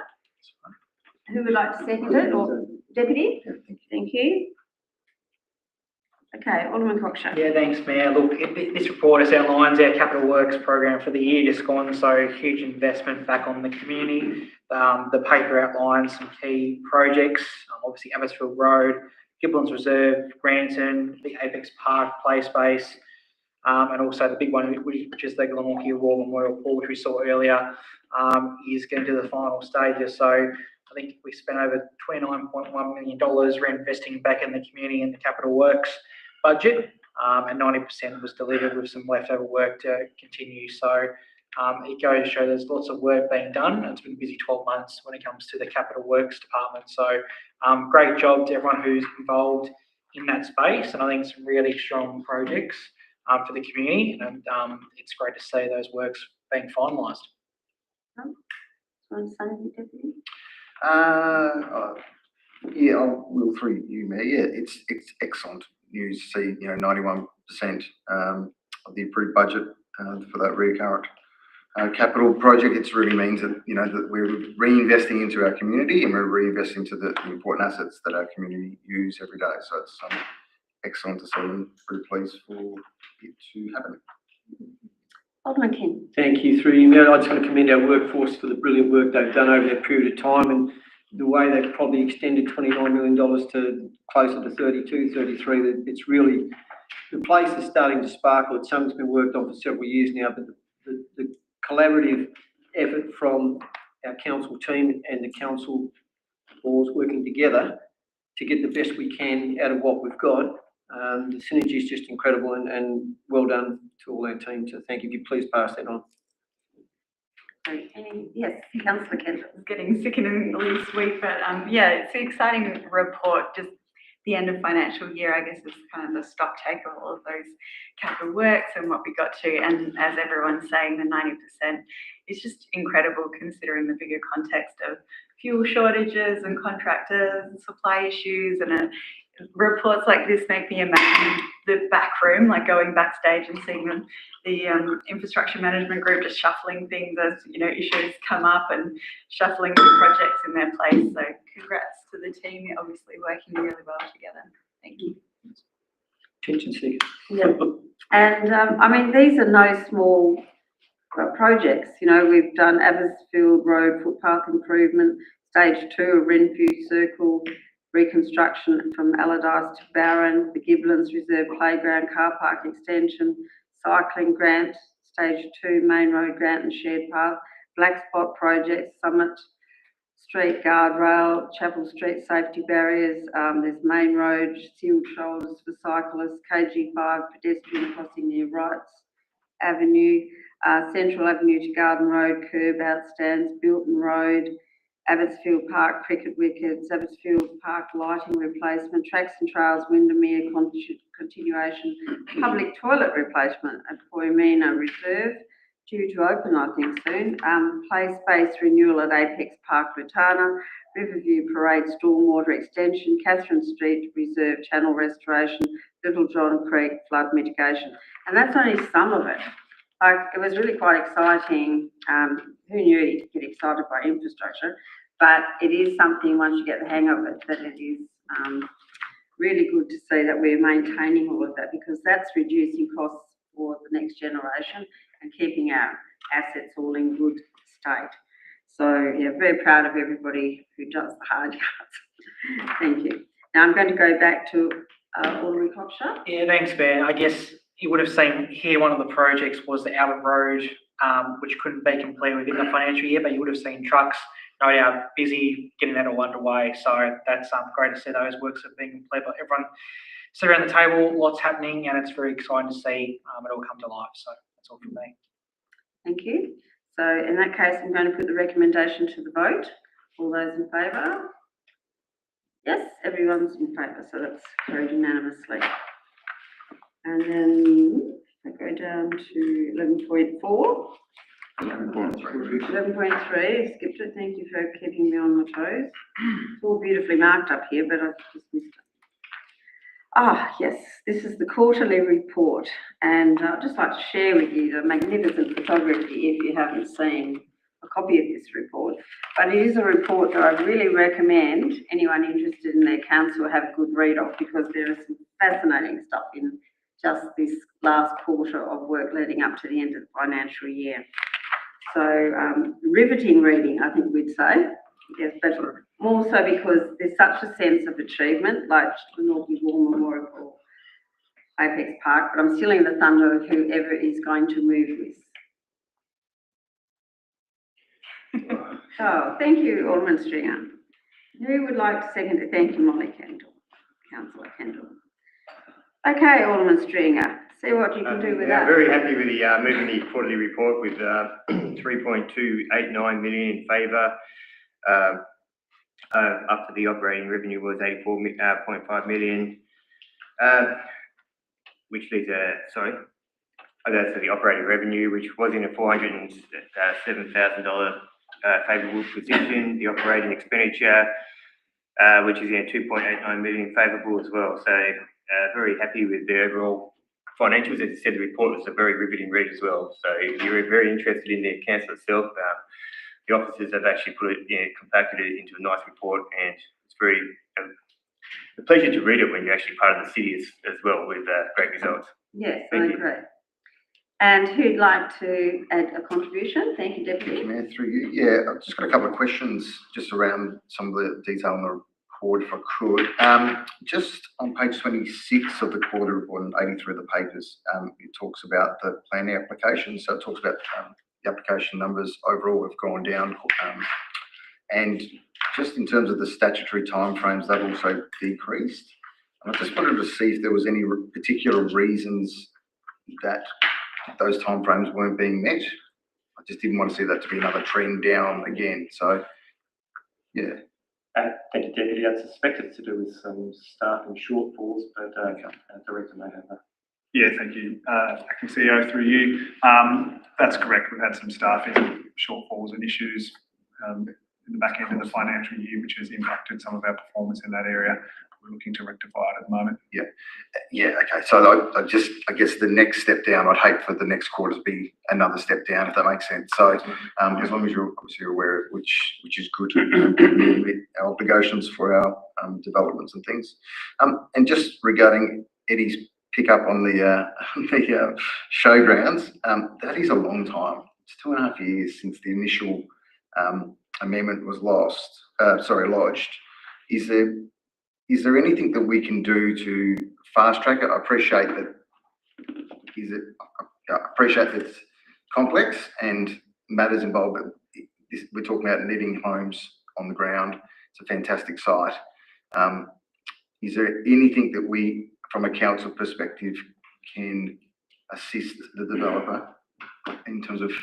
Who would like to second it, or Deputy? Thank you. Okay, Alderman Cocksher. Yeah, thanks, Mayor. Look, this report outlines our capital works program for the year just gone, so huge investment back on the community. The paper outlines some key projects, obviously Abbotsfield Road, Gibbons Reserve, Granton, the Apex Park play space, and also the big one, which is the Glenorchy War Memorial Pool, which we saw earlier, is getting to the final stages. So I think we spent over $29.1 million reinvesting back in the community in the capital works budget, and 90% was delivered with some leftover work to continue. So it goes to show there's lots of work being done. It's been a busy 12 months when it comes to the capital works department. So great job to everyone who's involved in that space, and I think some really strong projects for the community, and it's great to see those works being finalised. Want to say anything, Deputy? Yeah, I will through you, Mayor. Yeah, it's excellent news to see, 91% of the approved budget for that recurrent capital project. It really means that, that we're reinvesting into our community and we're reinvesting to the important assets that our community use every day. So it's excellent to see and very pleased for it to happen. Alderman King. Thank you. Through you, Mayor, I just want to commend our workforce for the brilliant work they've done over that period of time, and the way they've probably extended $29 million to closer to 32, 33. That it's really, the place is starting to sparkle. It's something that's been worked on for several years now, but the collaborative effort from our council team and the council boards working together to get the best we can out of what we've got. The synergy is just incredible, and well done to all our team. So thank you. If you please pass that on. Yes, Councillor Kendall. Getting sick and this week, but yeah, it's an exciting report. Just the end of financial year, I guess, is kind of the stock take of all of those capital works and what we got to. And as everyone's saying, the 90% is just incredible considering the bigger context of fuel shortages and contractors and supply issues. And reports like this make me imagine the back room, like going backstage and seeing the infrastructure management group just shuffling things as issues come up and shuffling the projects in their place. So congrats to the team, you're obviously working really well together. Thank you. Attention seekers. Yeah. And I mean, these are no small projects. We've done Abbotsfield Road footpath improvement, stage 2 of Renfrew Circle reconstruction from Allardyce to Barron, the Giblins Reserve Playground car park extension, cycling grant, stage 2 main road grant and shared path, black spot projects, Summit Street guardrail, Chapel Street safety barriers, there's main road, sealed shoulders for cyclists, KG5 pedestrian crossing near Wrights Avenue, Central Avenue to Garden Road, curb outstands, Bilton Road, Abbotsfield Park cricket wickets, Abbotsfield Park lighting replacement, tracks and trails, Windermere continuation, public toilet replacement at Poimina Reserve, due to open I think soon, play space renewal at Apex Park Rotana, Riverview Parade stormwater extension, Catherine Street Reserve channel restoration, Little John Creek flood mitigation. And that's only some of it. Like, it was really quite exciting. Who knew you'd get excited by infrastructure? But it is something, once you get the hang of it, that it is really good to see that we're maintaining all of that, because that's reducing costs for the next generation and keeping our assets all in good state. So, yeah, very proud of everybody who does the hard yards. Thank you. Now I'm going to go back to Alderman Cockshutt. Yeah, thanks, Mayor. I guess you would have seen here one of the projects was the Albert Road, which couldn't be completed within the financial year, but you would have seen trucks, no doubt, busy getting that all underway. So that's great to see those works have been completed. But everyone sit around the table, lots happening, and it's very exciting to see it all come to life. So that's all from me. Thank you. So in that case, I'm going to put the recommendation to the vote. All those in favour? Yes, everyone's in favour, so that's carried unanimously. And then I go down to 11.4. 11.3, skipped it. Thank you for keeping me on my toes. It's all beautifully marked up here, but I've just missed it. Yes, this is the quarterly report, and I'd just like to share with you the magnificent photography if you haven't seen a copy of this report. But it is a report that I really recommend anyone interested in their council have a good read of, because there is some fascinating stuff in just this last quarter of work leading up to the end of the financial year. So riveting reading, I think we'd say. Yes, but more so because there's such a sense of achievement, like the Glenorchy War Memorial or Apex Park, but I'm stealing the thunder of whoever is going to move this. Oh, thank you, Alderman Stringer. Who would like to second it? Thank you, Molly Kendall, Councillor Kendall. Okay, Alderman Stringer, see what you can do with that. I'm very happy with the moving the quarterly report with 3.289 million in favour. After the operating revenue was 84.5 million, which leaves That's for the operating revenue, which was in a $407,000 favourable position. The operating expenditure, which is in a $2.89 million favourable as well. So very happy with the overall financials. As I said, the report was a very riveting read as well. So if you're very interested in the council itself, the officers have actually put it, compacted it into a nice report, and it's very a pleasure to read it when you're actually part of the city as well, with great results. Yes, I Thank you. agree. And who'd like to add a contribution? Thank you, Deputy. Thank you, Mayor, through you. Yeah, I've just got a couple of questions just around some of the detail in the report, if I could. Just on page 26 of the quarterly report and 83 of the papers, it talks about the planning application. So it talks about the application numbers overall have gone down. And just in terms of the statutory timeframes, they've also decreased. And I just wanted to see if there was any particular reasons that those timeframes weren't being met. I just didn't want to see that to be another trend down again. So, yeah. Thank you, Deputy. I suspect it's to do with some staffing shortfalls, but Director may have that. Yeah, thank you. Acting CEO, through you. That's correct. We've had some staffing shortfalls and issues in the back end of the financial year, which has impacted some of our performance in that area. We're looking to rectify it at the moment. Yeah. Yeah. Okay. So I guess the next step down, I'd hate for the next quarter to be another step down, if that makes sense. So as long as you're obviously aware, which is good, with our obligations for our developments and things. And just regarding Eddie's pick up on the showgrounds, that is a long time. It's 2.5 years since the initial amendment was lodged. Is there anything that we can do to fast track it? I appreciate that. I appreciate that it's complex and matters involved, but we're talking about needing homes on the ground. It's a fantastic site. Is there anything that we, from a council perspective, can assist the developer in terms of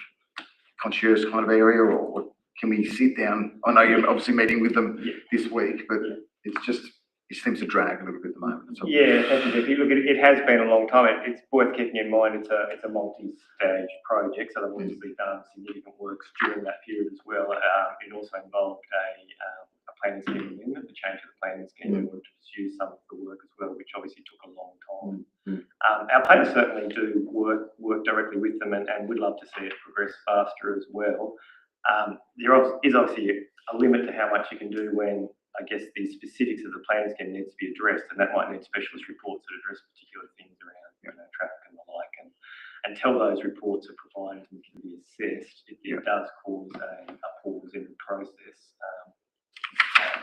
concierge kind of area, or can we sit down? I know you're obviously meeting with them this week, but it seems to drag a little bit at the moment. So. Yeah, thank you, Deputy. Look, it has been a long time. It's worth keeping in mind it's a multi-stage project, so they've obviously done significant works during that period as well. It also involved a planning scheme amendment, the change of the planning scheme in order to pursue some of the work as well, which obviously took a long time. Our planners certainly do work directly with them, and we'd love to see it progress faster as well. There is obviously a limit to how much you can do when, I guess, the specifics of the plan scheme needs to be addressed, and that might need specialist reports that address particular things around traffic and the like. And until those reports are provided and can be assessed, it does cause a pause in the process.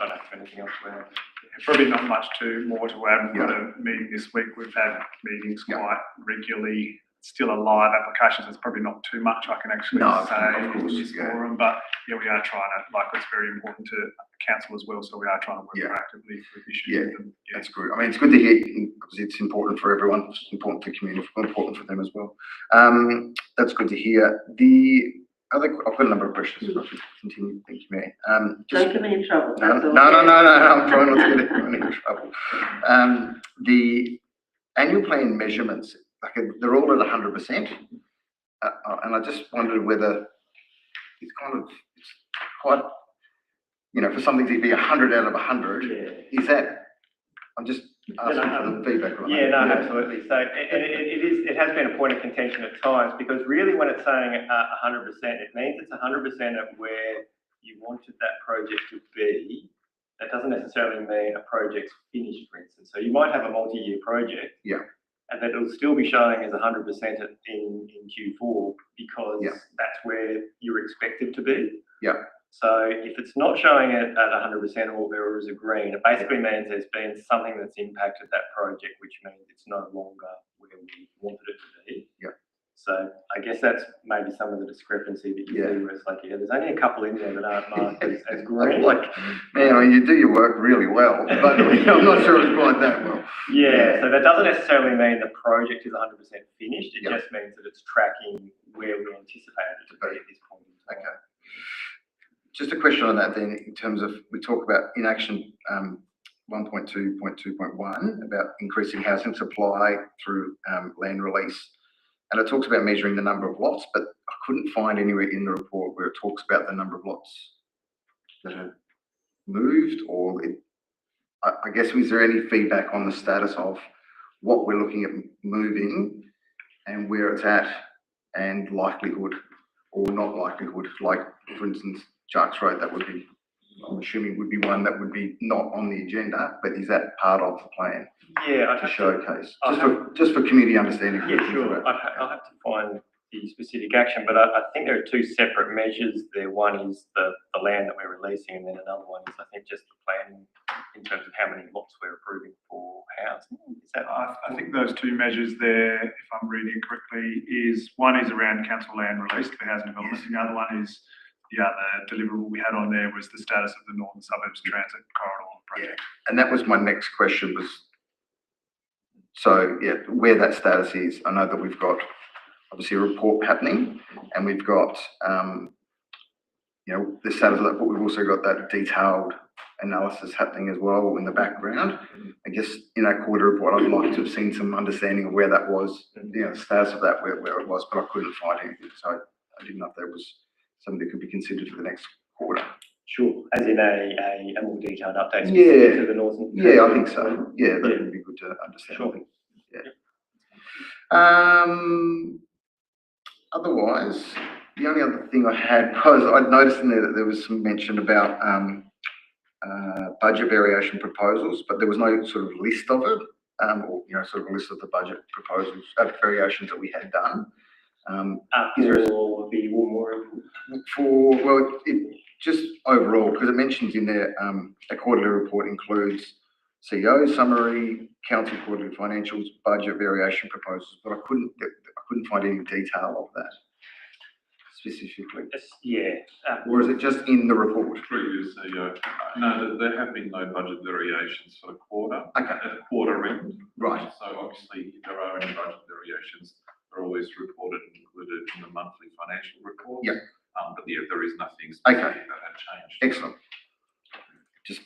I don't know if anything else to add. Probably not much more to add. We've got a meeting this week. We've had meetings quite regularly. Still a live application, so it's probably not too much I can actually say for them. But yeah, we are trying to, it's very important to council as well, so we are trying to work proactively with issues with them. That's good. I mean, it's good to hear, because it's important for everyone. It's important for the community, important for them as well. That's good to hear. I've got a number of questions. I'll continue. Thank you, Mayor. Don't get me in trouble. No. I'm trying not to get anyone in trouble. The annual plan measurements, they're all at 100%, and I just wondered whether it's quite, for something to be 100 out of 100. Is that? I'm just asking for the feedback. Right? Yeah, no, absolutely. So it has been a point of contention at times, because really when it's saying 100%, it means it's 100% of where you wanted that project to be. That doesn't necessarily mean a project's finished, for instance. So you might have a multi-year project. Yeah. And that it'll still be showing as 100% in Q4, because that's where you're expected to be. Yeah. So if it's not showing it at 100%, all errors are green, it basically means there's been something that's impacted that project, which means it's no longer where we wanted it to be. Yeah. So I guess that's maybe some of the discrepancy that you see, where it's there's only a couple in there that aren't marked as green. Man, you do your work really well, but I'm not sure it's quite that well. Yeah, so that doesn't necessarily mean the project is 100% finished. It just means that it's tracking where we anticipated it to be at this point in time. Okay. Just a question on that then, in terms of, we talk about in action 1.2.2.1 about increasing housing supply through land release. and it talks about measuring the number of lots, but I couldn't find anywhere in the report where it talks about the number of lots that are moved, or I guess, was there any feedback on the status of what we're looking at moving and where it's at, and likelihood or not likelihood? Like, for instance, Sharks Road, that would be, I'm assuming, would be one that would be not on the agenda, but is that part of the plan Yeah, to showcase? Just for community understanding. Yeah, sure. I'll have to find the specific action, but I think there are two separate measures there. One is the land that we're releasing, and then another one is, I think, just the plan in terms of how many lots we're approving for housing. Is that? I think those two measures there, if I'm reading it correctly, is one is around council land release for housing development, and the other one is the other deliverable we had on there was the status of the Northern Suburbs Transit Corridor project. And that was my next question, was, so yeah, where that status is. I know that we've got obviously a report happening, and we've got, you know, the status of that, but we've also got that detailed analysis happening as well in the background. I guess in that quarter report, I'd like to have seen some understanding of where that was, you know, the status of that, where it was, but I couldn't find anything. So I didn't know if there was something that could be considered for the next quarter. Sure, as in a more detailed update Yeah. to the Northern. Yeah, I think so. Yeah, that would be good to understand. Sure. Yeah. Otherwise, the only other thing I had was, I'd noticed in there that there was some mention about budget variation proposals, but there was no sort of list of it, or, you know, sort of a list of the budget proposals, variations that we had done. For the Woomera? Well, it just overall, because it mentions in there, a quarterly report includes CEO summary, council quarterly financials, budget variation proposals, but I couldn't find any detail of that specifically. Yeah. Or is it just in the report? Through you, CEO. No, there have been no budget variations for the quarter. Okay. At the quarter end. Right. So obviously, if there are any budget variations, they're always reported and included in the monthly financial report. Yeah. But yeah, there is nothing specific that had changed. Excellent. Just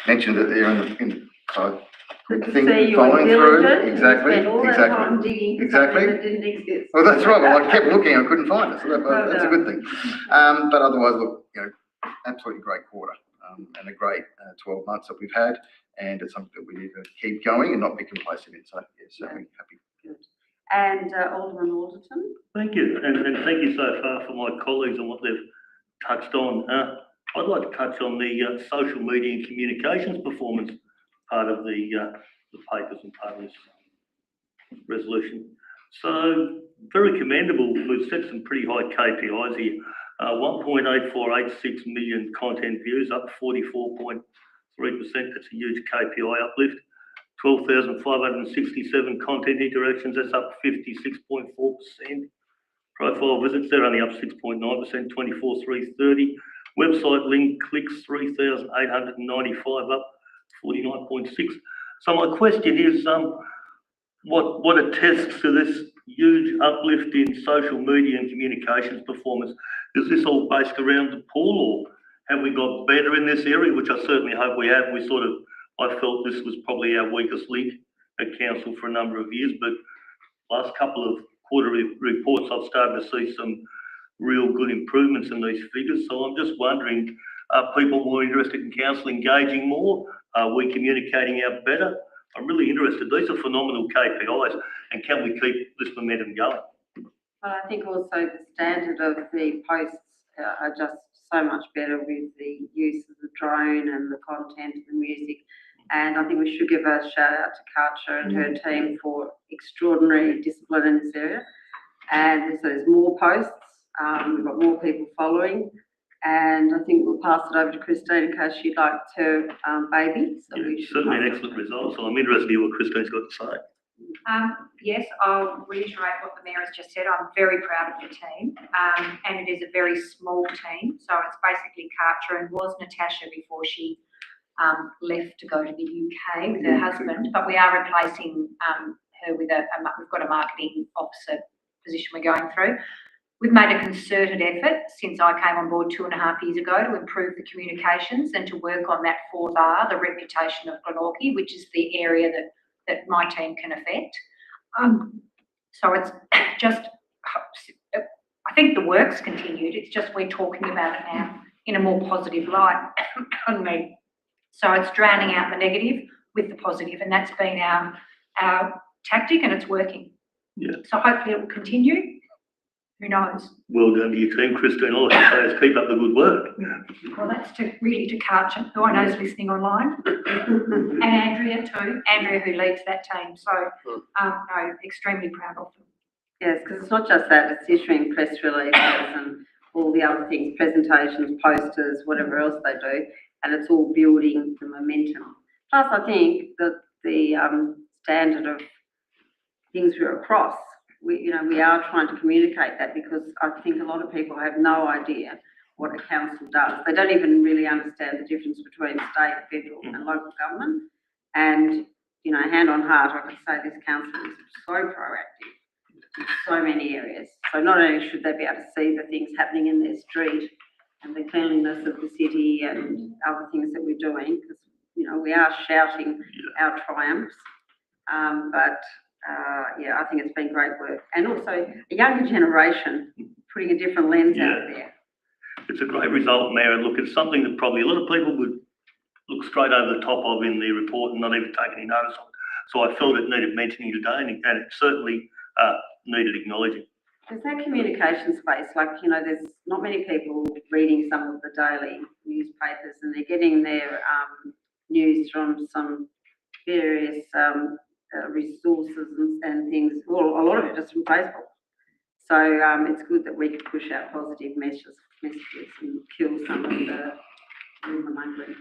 mentioned it there in so Good to think see you following through. diligent. Exactly. You spent all that time digging for Exactly. something that didn't exist. Well, that's right. Well, I kept looking, I couldn't find it, so that's a good thing. But otherwise, look, you know, absolutely great quarter, and a great 12 months that we've had, and it's something that we need to keep going and not be complacent in. So, yeah, certainly happy. Good. And Alderman Alderton. Thank you, and thank you so far for my colleagues on what they've touched on. I'd like to touch on the social media and communications performance part of the papers and part of this resolution. So very commendable. We've set some pretty high KPIs here. 1.8486 million content views, up 44.3%. That's a huge KPI uplift. 12,567 content interactions, that's up 56.4%. Profile visits, they're only up 6.9%, 24,330. Website link clicks, 3,895, up 49.6. So my question is, what attests to this huge uplift in social media and communications performance? Is this all based around the pool, or have we got better in this area, which I certainly hope we have? I felt this was probably our weakest link at council for a number of years, but last couple of quarterly reports, I've started to see some real good improvements in these figures. So I'm just wondering, are people more interested in council engaging more? Are we communicating out better? I'm really interested. These are phenomenal KPIs, and can we keep this momentum going? Well, I think also the standard of the posts are just so much better with the use of the drone and the content and the music. And I think we should give a shout out to Karcher and her team for extraordinary discipline in this area. And so there's more posts, we've got more people following, and I think we'll pass it over to Christine in case she'd like to baby. So yeah, certainly an excellent result. So I'm interested to hear what Christine's got to say. Yes, I'll reiterate what the Mayor has just said. I'm very proud of the team, and it is a very small team. So it's basically Karcher and was Natasha before she left to go to the UK with her husband. But we are replacing her with we've got a marketing officer position we're going through. We've made a concerted effort since I came on board 2.5 years ago to improve the communications and to work on that 4th R, the reputation of Glenorchy, which is the area that my team can affect. So it's just, I think the work's continued, it's just we're talking about it now in a more positive light, pardon me. So it's drowning out the negative with the positive, and that's been our tactic, and it's working. Yeah. So hopefully it will continue. Who knows? Well done to your team, Christine. All I can say is keep up the good work. Well, that's really to Karch, who I know is listening online, and Andrea too. Andrea, who leads that team. So, no, extremely proud of them. Yes, because it's not just that, it's issuing press releases and all the other things, presentations, posters, whatever else they do, and it's all building the momentum. Plus, I think that the standard of things we're across, we are trying to communicate that, because I think a lot of people have no idea what a council does. They don't even really understand the difference between state, federal and local government. And, hand on heart, I could say this council is so proactive in so many areas. So not only should they be able to see the things happening in their street and the cleanliness of the city and other things that we're doing, because, we are shouting our triumphs, I think it's been great work. And also a younger generation putting a different lens out there. It's a great result, Mayor, and look, it's something that probably a lot of people would look straight over the top of in the report and not even take any notice of. So I felt it needed mentioning today, and it certainly needed acknowledging. There's that communication space, there's not many people reading some of the daily newspapers, and they're getting their news from some various resources and things, well, a lot of it just from Facebook. So it's good that we can push out positive messages and kill some of the rumour mongering.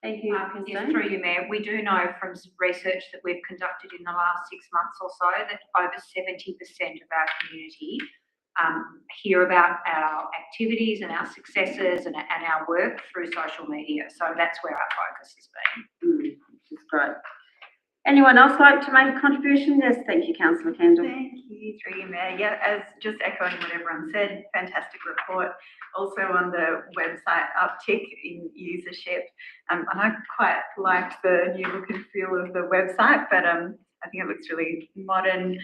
Thank you, Yes, Christine. through you, Mayor. We do know from some research that we've conducted in the last 6 months or so that over 70% of our community hear about our activities and our successes and our work through social media. So that's where our focus has been. Which is great. Anyone else like to make a contribution? Yes, thank you, Councillor Kendall. Thank you, through you, Mayor. Yeah, as just echoing what everyone said, fantastic report. Also on the website, uptick in usership. And I quite liked the new look and feel of the website, but I think it looks really modern.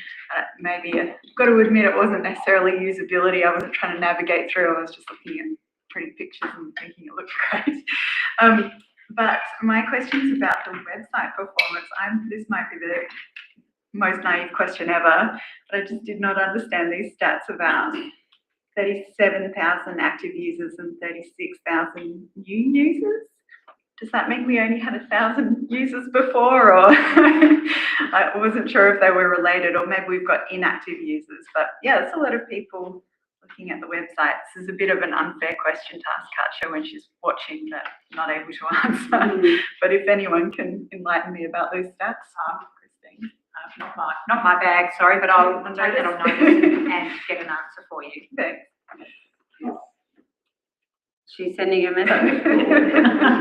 Maybe I've got to admit it wasn't necessarily usability. I wasn't trying to navigate through. I was just looking at pretty pictures and thinking it looked great. But my question's about the website performance. This might be the most naive question ever, but I just did not understand these stats about 37,000 active users and 36,000 new users. Does that mean we only had 1,000 users before, or I wasn't sure if they were related, or maybe we've got inactive users. But yeah, there's a lot of people looking at the website. This is a bit of an unfair question to ask Katja when she's watching, but not able to answer. But if anyone can enlighten me about those stats, Christine. Not my bag, sorry, but I'll take that on notice and get an answer for you. Thanks. She's sending a message.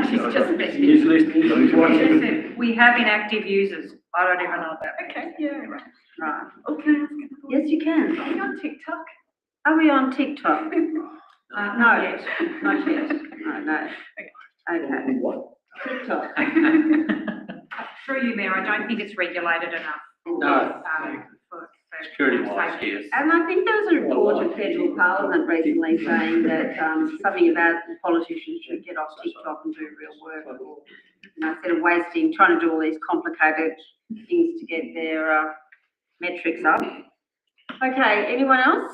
She's just messaging. He's listening, he's watching. We have inactive users. I don't even know that. Okay, yeah, right. Right. Oh, can I ask another one? Yes, you can. Are we on TikTok? Are we on TikTok? Not No, yet. not yet. No. Okay. What? TikTok. Through you, Mayor, I don't think it's regulated enough. No. For Security-wise, yes. And I think there was a report of federal parliament recently saying that something about politicians should get off TikTok and do real work, or, instead of trying to do all these complicated things to get their metrics up. Okay, anyone else?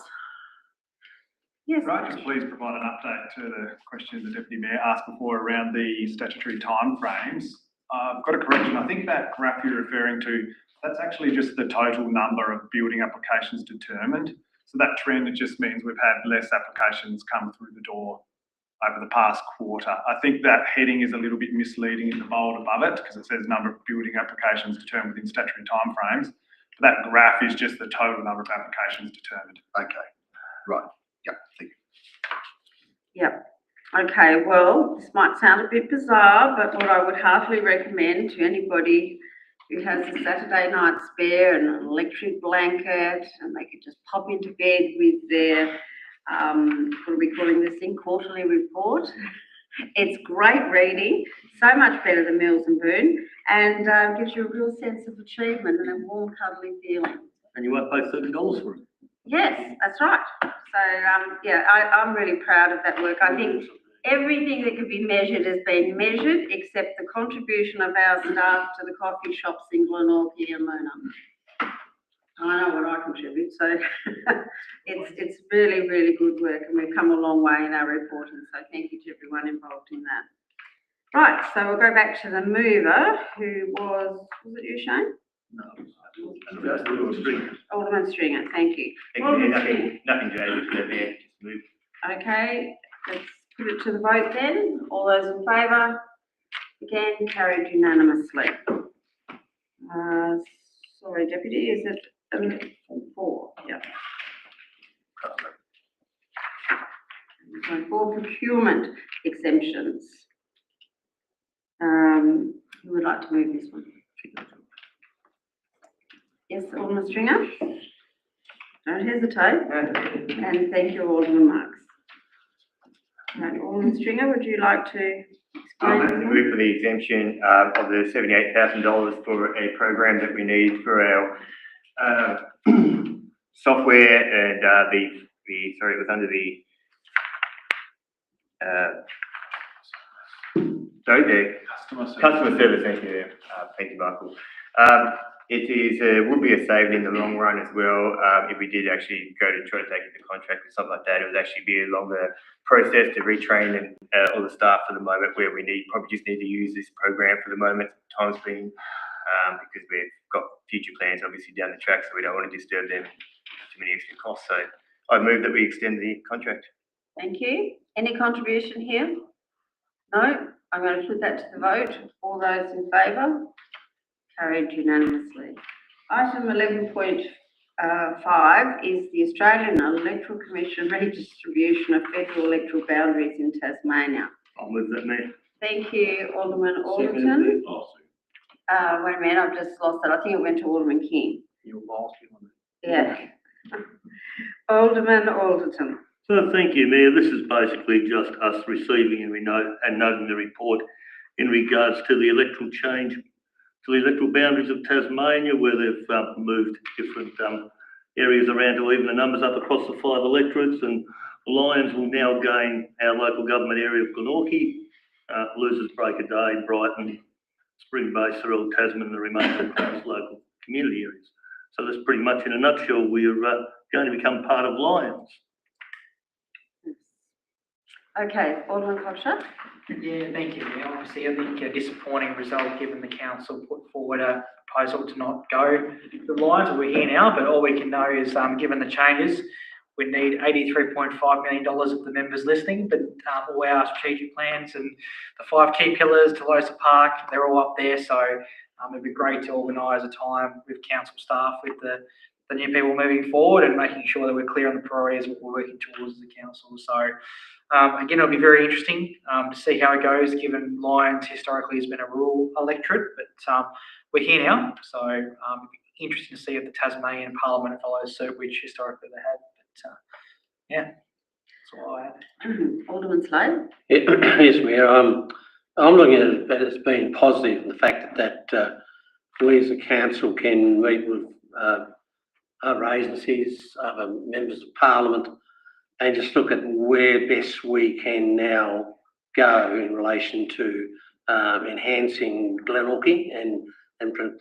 Yes. Right, just please provide an update to the question the Deputy Mayor asked before around the statutory timeframes. I've got a correction. I think that graph you're referring to, that's actually just the total number of building applications determined. So that trend, it just means we've had less applications come through the door over the past quarter. I think that heading is a little bit misleading in the bold above it, because it says number of building applications determined within statutory timeframes. But that graph is just the total number of applications determined. Okay, right. Yeah, thank you. Yep. Okay, well, this might sound a bit bizarre, but what I would heartily recommend to anybody who has a Saturday night spare and an electric blanket, and they could just pop into bed with their, what are we calling this thing, quarterly report. It's great reading, so much better than Mills and Boon, and gives you a real sense of achievement and a warm, cuddly feeling. and you won't pay $30 for it. Yes, that's right. So, yeah, I'm really proud of that work. I think everything that could be measured has been measured, except the contribution of our staff to the coffee shops in Glenorchy and Luna. I know what I contribute, so it's really, really good work, and we've come a long way in our reporting, so thank you to everyone involved in that. Right, so we'll go back to the mover, who was it you, Shane? No. Alderman Stringer, thank you. Nothing to add with that there, just move. Okay, let's put it to the vote then. All those in favour? Again, carried unanimously. Sorry, Deputy, is it 4? Yeah. So 4 procurement exemptions. Who would like to move this one? Yes, Alderman Stringer? Don't hesitate. And thank you, Alderman Marks. Right, Alderman Stringer, would you like to explain? I move for the exemption of the $78,000 for a program that we need for our software and sorry, it was under the customer service. Thank you, Michael. It would be a saving in the long run as well. If we did actually go to try to take the contract or something like that, it would actually be a longer process to retrain and all the staff for the moment, where we probably just need to use this program for the moment, time's being, because we've got future plans obviously down the track, so we don't want to disturb them too many extra costs. So I move that we extend the contract. Thank you. Any contribution here? No? I'm going to put that to the vote. All those in favour? Carried unanimously. Item 11.5 is the Australian Electoral Commission redistribution of federal electoral boundaries in Tasmania. I'll move that, Mayor. Thank you, Alderman Alderton. Wait a minute, I've just lost that. I think it went to Alderman King. You lost him on Yeah. Alderman Alderton. So thank you, Mayor. This is basically just us receiving and noting the report in regards to the electoral change to the electoral boundaries of Tasmania, where they've moved different areas around to even the numbers up across the 5 electorates, and Lions will now gain our local government area of Glenorchy, losers Break a Day, Brighton, Spring Bay, Cyril, Tasman, the remainder across local community areas. So that's pretty much in a nutshell. We're going to become part of Lions. Okay, Alderman Cockshutt. Yeah, thank you. Yeah, obviously, I think a disappointing result given the council put forward a proposal to not go the Lions. We're here now, but all we can know is, given the changes, we need $83.5 million of the members listing, but all our strategic plans and the 5 key pillars to Losa Park, they're all up there. So it'd be great to organise a time with council staff, with the new people moving forward, and making sure that we're clear on the priorities what we're working towards as a council. So again, it'll be very interesting to see how it goes, given Lions historically has been a rural electorate, but we're here now, so it'll be interesting to see if the Tasmanian Parliament follows suit, which historically they had. But yeah, that's all I had. Alderman Slade. Yes, Mayor. I'm looking at it as being positive, the fact that we as a council can meet with other agencies, other members of Parliament, and just look at where best we can now go in relation to enhancing Glenorchy and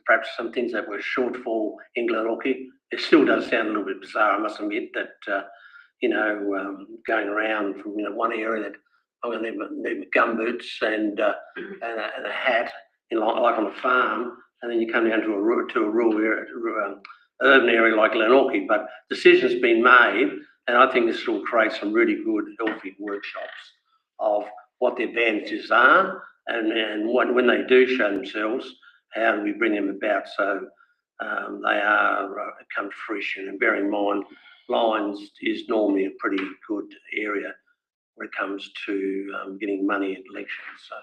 perhaps some things that were shortfall in Glenorchy. It still does sound a little bit bizarre, I must admit, that going around from one area that I'm going to need my gumboots and a hat, like on a farm, and then you come down to a rural area, urban area like Glenorchy. But decisions been made. And I think this will create some really good, healthy workshops of what the advantages are, and when they do show themselves, how do we bring them about so they are come to fruition. And bear in mind, Lions is normally a pretty good area when it comes to getting money at elections. So.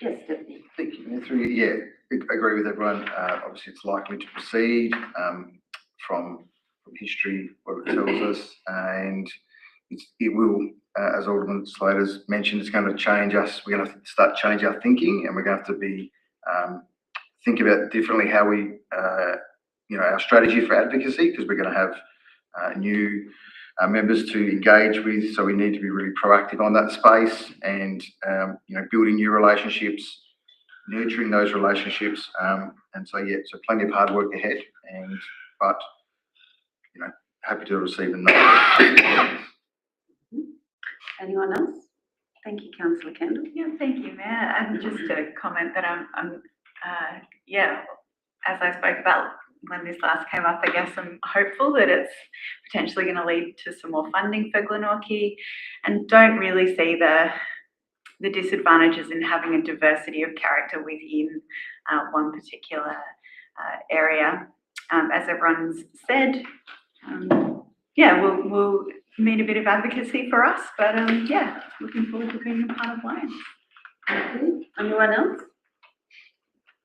Yes, Deputy. Thank you. Yeah, agree with everyone. Obviously, it's likely to proceed from history, what it tells us, and it will, as Alderman Slater's mentioned, it's going to change us. We're going to have to start change our thinking, and we're going to have to be think about differently how we our strategy for advocacy, because we're going to have new members to engage with. So we need to be really proactive on that space and, building new relationships, nurturing those relationships. And so, so plenty of hard work ahead, but happy to receive a note. Anyone else? Thank you, Councillor Kendall. Yeah, thank you, Mayor. And just to comment that I'm as I spoke about when this last came up, I guess I'm hopeful that it's potentially going to lead to some more funding for Glenorchy, and don't really see the disadvantages in having a diversity of character within one particular area. As everyone's said, we'll mean a bit of advocacy for us, but looking forward to being a part of Lions. Thank you. Anyone else?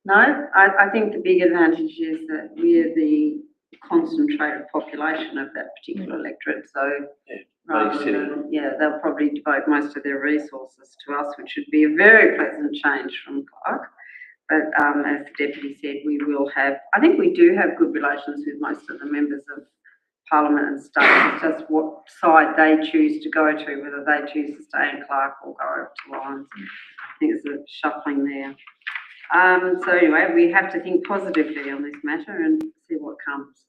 No, I think the big advantage is that we're the concentrated population of that particular electorate. So they'll probably devote most of their resources to us, which would be a very pleasant change from Clark. But as the Deputy said, I think we do have good relations with most of the members of Parliament and stuff. It's just what side they choose to go to, whether they choose to stay in Clark or go over to Lions. I think there's a shuffling there. So anyway, we have to think positively on this matter and see what comes.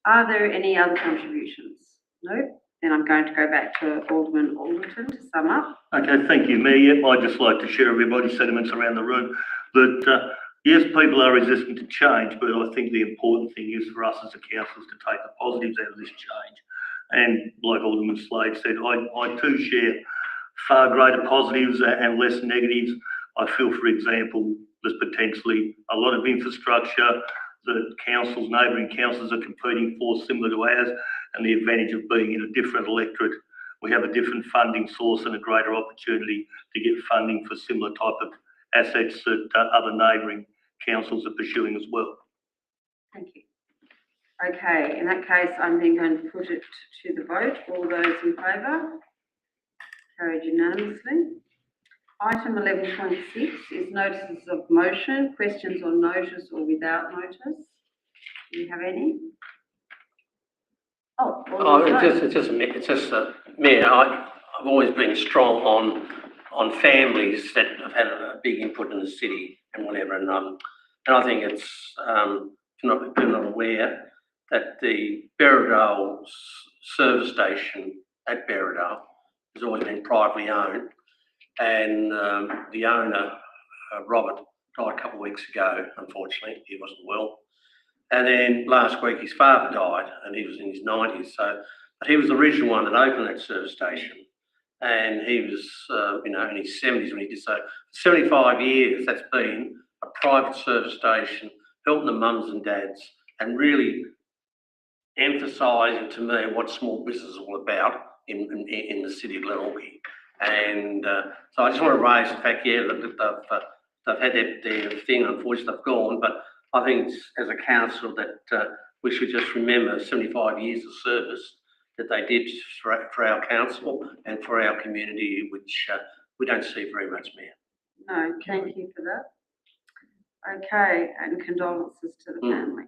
Are there any other contributions? No? Then I'm going to go back to Alderman Alderton to sum up. Okay, thank you, Mayor. Yep, I'd just like to share everybody's sentiments around the room that, yes, people are resistant to change, but I think the important thing is for us as a council is to take the positives out of this change. And like Alderman Slade said, I too share far greater positives and less negatives. I feel, for example, there's potentially a lot of infrastructure that neighbouring councils are competing for, similar to ours, and the advantage of being in a different electorate. We have a different funding source and a greater opportunity to get funding for similar type of assets that other neighbouring councils are pursuing as well. Thank you. Okay, in that case, I'm then going to put it to the vote. All those in favour? Carried unanimously. Item 11.6 is notices of motion, questions on notice or without notice. Do you have any? Mayor, I've always been strong on families that have had a big input in the city and whatever, and I think it's if you're not aware that the Berridale service station at Berridale has always been privately owned, and the owner, Robert, died a couple of weeks ago. Unfortunately, he wasn't well. And then last week his father died, and he was in his 90s. But he was the original one that opened that service station, and he was, in his 70s when he did so. For 75 years, that's been a private service station, helping the mums and dads, and really emphasising to me what small business is all about in the city of Glenorchy. And so I just want to raise the fact, that they've had their thing. Unfortunately, they've gone, but I think as a council that we should just remember 75 years of service that they did for our council and for our community, which we don't see very much, Mayor. No, thank you for that. Okay, and condolences to the family.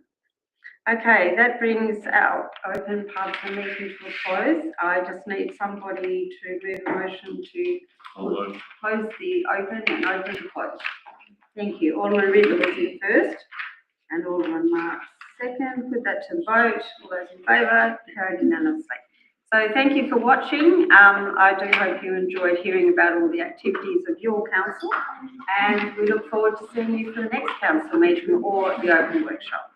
Okay, that brings our open part of the meeting to a close. I just need somebody to move a motion to close the open and open the close. Thank you. Alderman Riddle was in first and Alderman Marks second. Put that to vote. All those in favour? Carried unanimously. So thank you for watching. I do hope you enjoyed hearing about all the activities of your council, and we look forward to seeing you for the next council meeting or the open workshop.